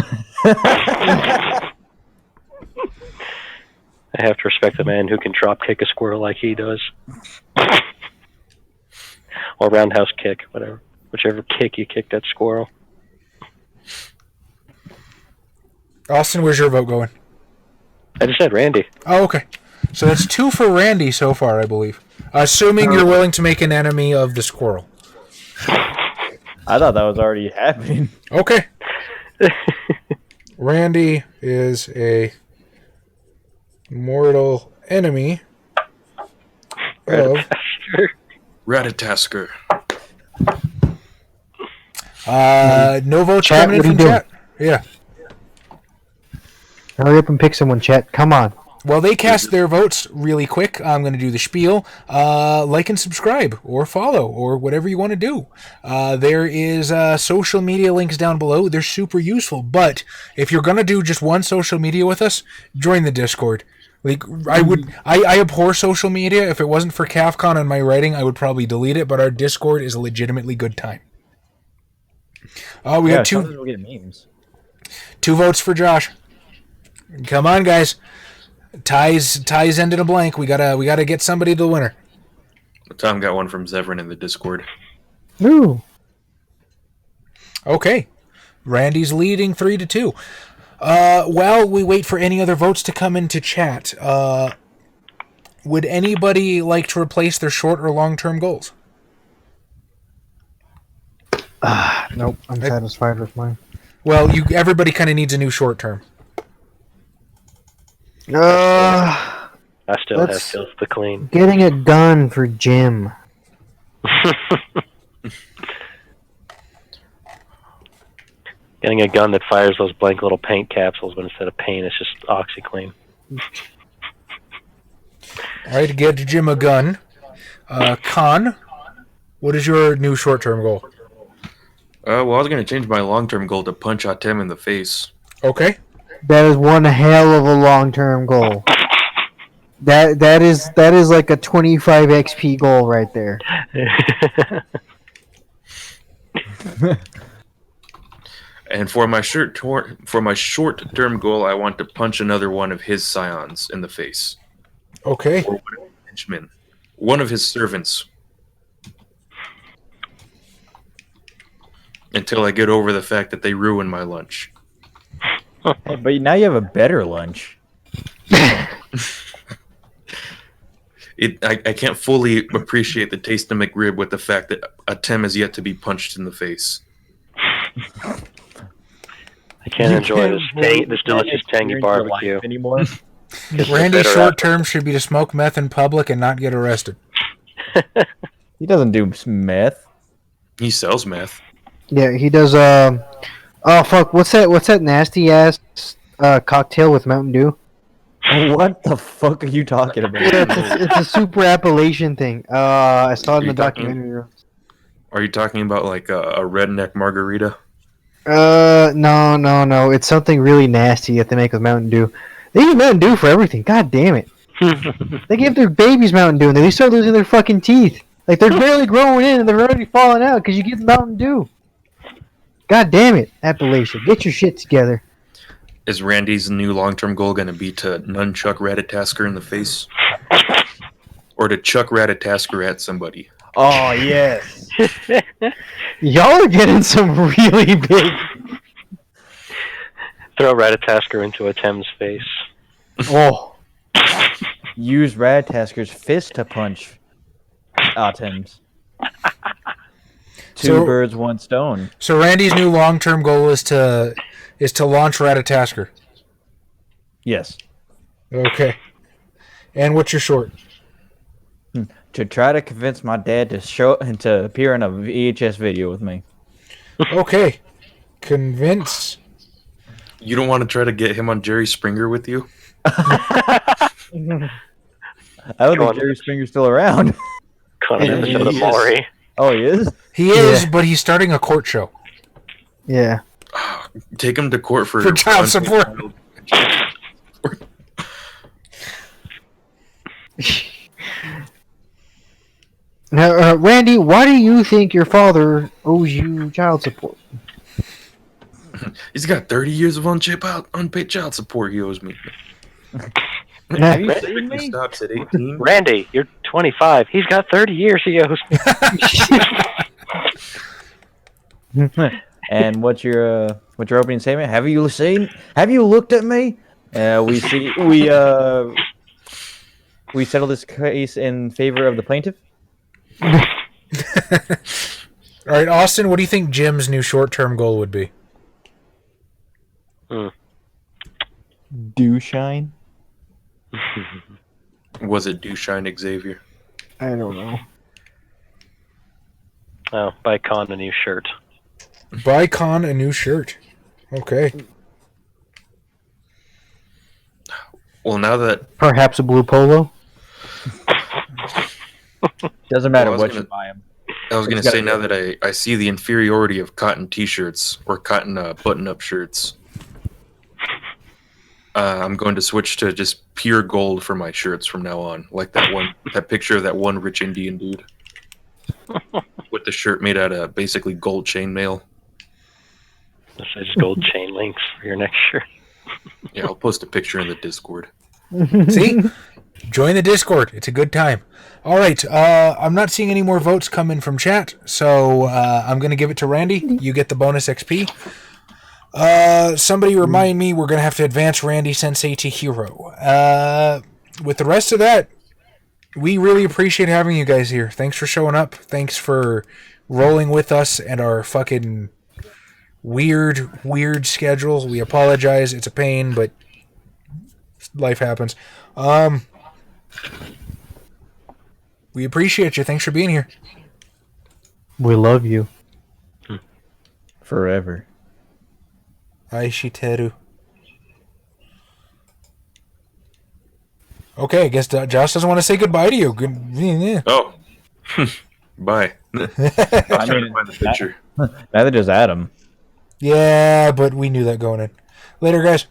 I have to respect the man who can drop kick a squirrel like he does. Or roundhouse kick, whatever. Whichever kick you kick that squirrel. Austin, where's your vote going? I just said Randy. Oh, okay. So that's 2 for Randy so far, I believe. Assuming you're willing to make an enemy of the squirrel. I thought that was already happening. Okay. Randy is a mortal enemy of Ratatasker. no votes Chat, coming in what are you from doing? chat. Yeah. Hurry up and pick someone, chat. Come on. Well, they cast their votes really quick. I'm going to do the spiel. Like and subscribe, or follow, or whatever you want to do. There is social media links down below. They're super useful. But if you're going to do just one social media with us, join the Discord. Like I abhor social media. If it wasn't for CAFCON and my writing, I would probably delete it. But our Discord is a legitimately good time. We got sometimes we'll get memes. 2 votes for Josh. Come on, guys. Ties end in a blank. We gotta get somebody to the winner. Tom got one from Zevran in the Discord. Ooh. Okay. Randy's leading 3-2. While we wait for any other votes to come into chat, would anybody like to replace their short or long-term goals? Nope. I'm satisfied with mine. Well, everybody kind of needs a new short-term. I still have Let's- Filth the Clean. Getting a gun for Jim. Getting a gun that fires those blank little paint capsules, but instead of paint, it's just OxyClean. All right, get Jim a gun. Khan, what is your new short-term goal? Well, I was going to change my long-term goal to punch Atem in the face. Okay. That is one hell of a long-term goal. That is like a 25 XP goal right there. And for my short-term goal, I want to punch another one of his scions in the face. Okay. Or one of his henchmen. One of his servants. Until I get over the fact that they ruined my lunch. Hey, but now you have a better lunch. I can't fully appreciate the taste of McRib with the fact that Atem is yet to be punched in the face. I can't enjoy this delicious tangy barbecue. Anymore. Randy's short-term should be to smoke meth in public and not get arrested. He doesn't do meth. He sells meth. Yeah, he does. Oh fuck! What's that nasty ass cocktail with Mountain Dew? What the fuck are you talking about? Yeah, it's a super Appalachian thing. I saw it in the documentary. Are you talking about like a redneck margarita? No. It's something really nasty that they make with Mountain Dew. They use Mountain Dew for everything. God damn it! They give their babies Mountain Dew and they start losing their fucking teeth. Like they're barely growing in and they're already falling out because you give them Mountain Dew. God damn it, Appalachia. Get your shit together. Is Randy's new long-term goal going to be to nunchuck Ratatasker in the face? Or to chuck Ratatasker at somebody? Oh, yes. Y'all are getting some really big... Throw Ratatasker into a Thames face. Oh. Use Ratatasker's fist to punch Atems. Two birds, one stone. So Randy's new long-term goal is to launch Ratatasker. Yes. Okay. And what's your short? To try to convince my dad to appear in a VHS video with me. Okay. Convince. You don't want to try to get him on Jerry Springer with you? I don't think Jerry Springer's still around. Call an episode of Maury. Oh, he is? He is, but he's starting a court show. Yeah. Take him to court for child support. Now, Randy, why do you think your father owes you child support? He's got 30 years of unpaid child support he owes me. Have you seen me? Stops at 18. Randy, you're 25. He's got 30 years he owes me. And what's your opening statement? Have you looked at me? we settle this case in favor of the plaintiff. All right, Austin, what do you think Jim's new short-term goal would be? Do shine. Was it Do Shine Xavier? I don't know. Oh, buy Con a new shirt. Buy Con a new shirt. Okay. Well, now that Perhaps a blue polo. Doesn't matter Well, I was what you gonna- buy him. I was going to It's gotta say, now that I see the inferiority of cotton T-shirts or cotton button-up shirts, I'm going to switch to just pure gold for my shirts from now on. Like that picture of that one rich Indian dude with the shirt made out of basically gold chainmail. So just gold chain links for your next shirt. Yeah, I'll post a picture in the Discord. See? Join the Discord. It's a good time. All right. I'm not seeing any more votes come in from chat, so I'm going to give it to Randy. You get the bonus XP. Somebody remind me we're going to have to advance Randy Sensei to hero. With the rest of that, we really appreciate having you guys here. Thanks for showing up. Thanks for rolling with us and our fucking weird schedules. We apologize. It's a pain, but life happens. We appreciate you. Thanks for being here. We love you. Forever. Aishiteru. Okay, I guess Josh doesn't want to say goodbye to you. Good. Yeah. Oh, bye. I mean, Find the picture. neither does Adam. Yeah, but we knew that going in. Later, guys.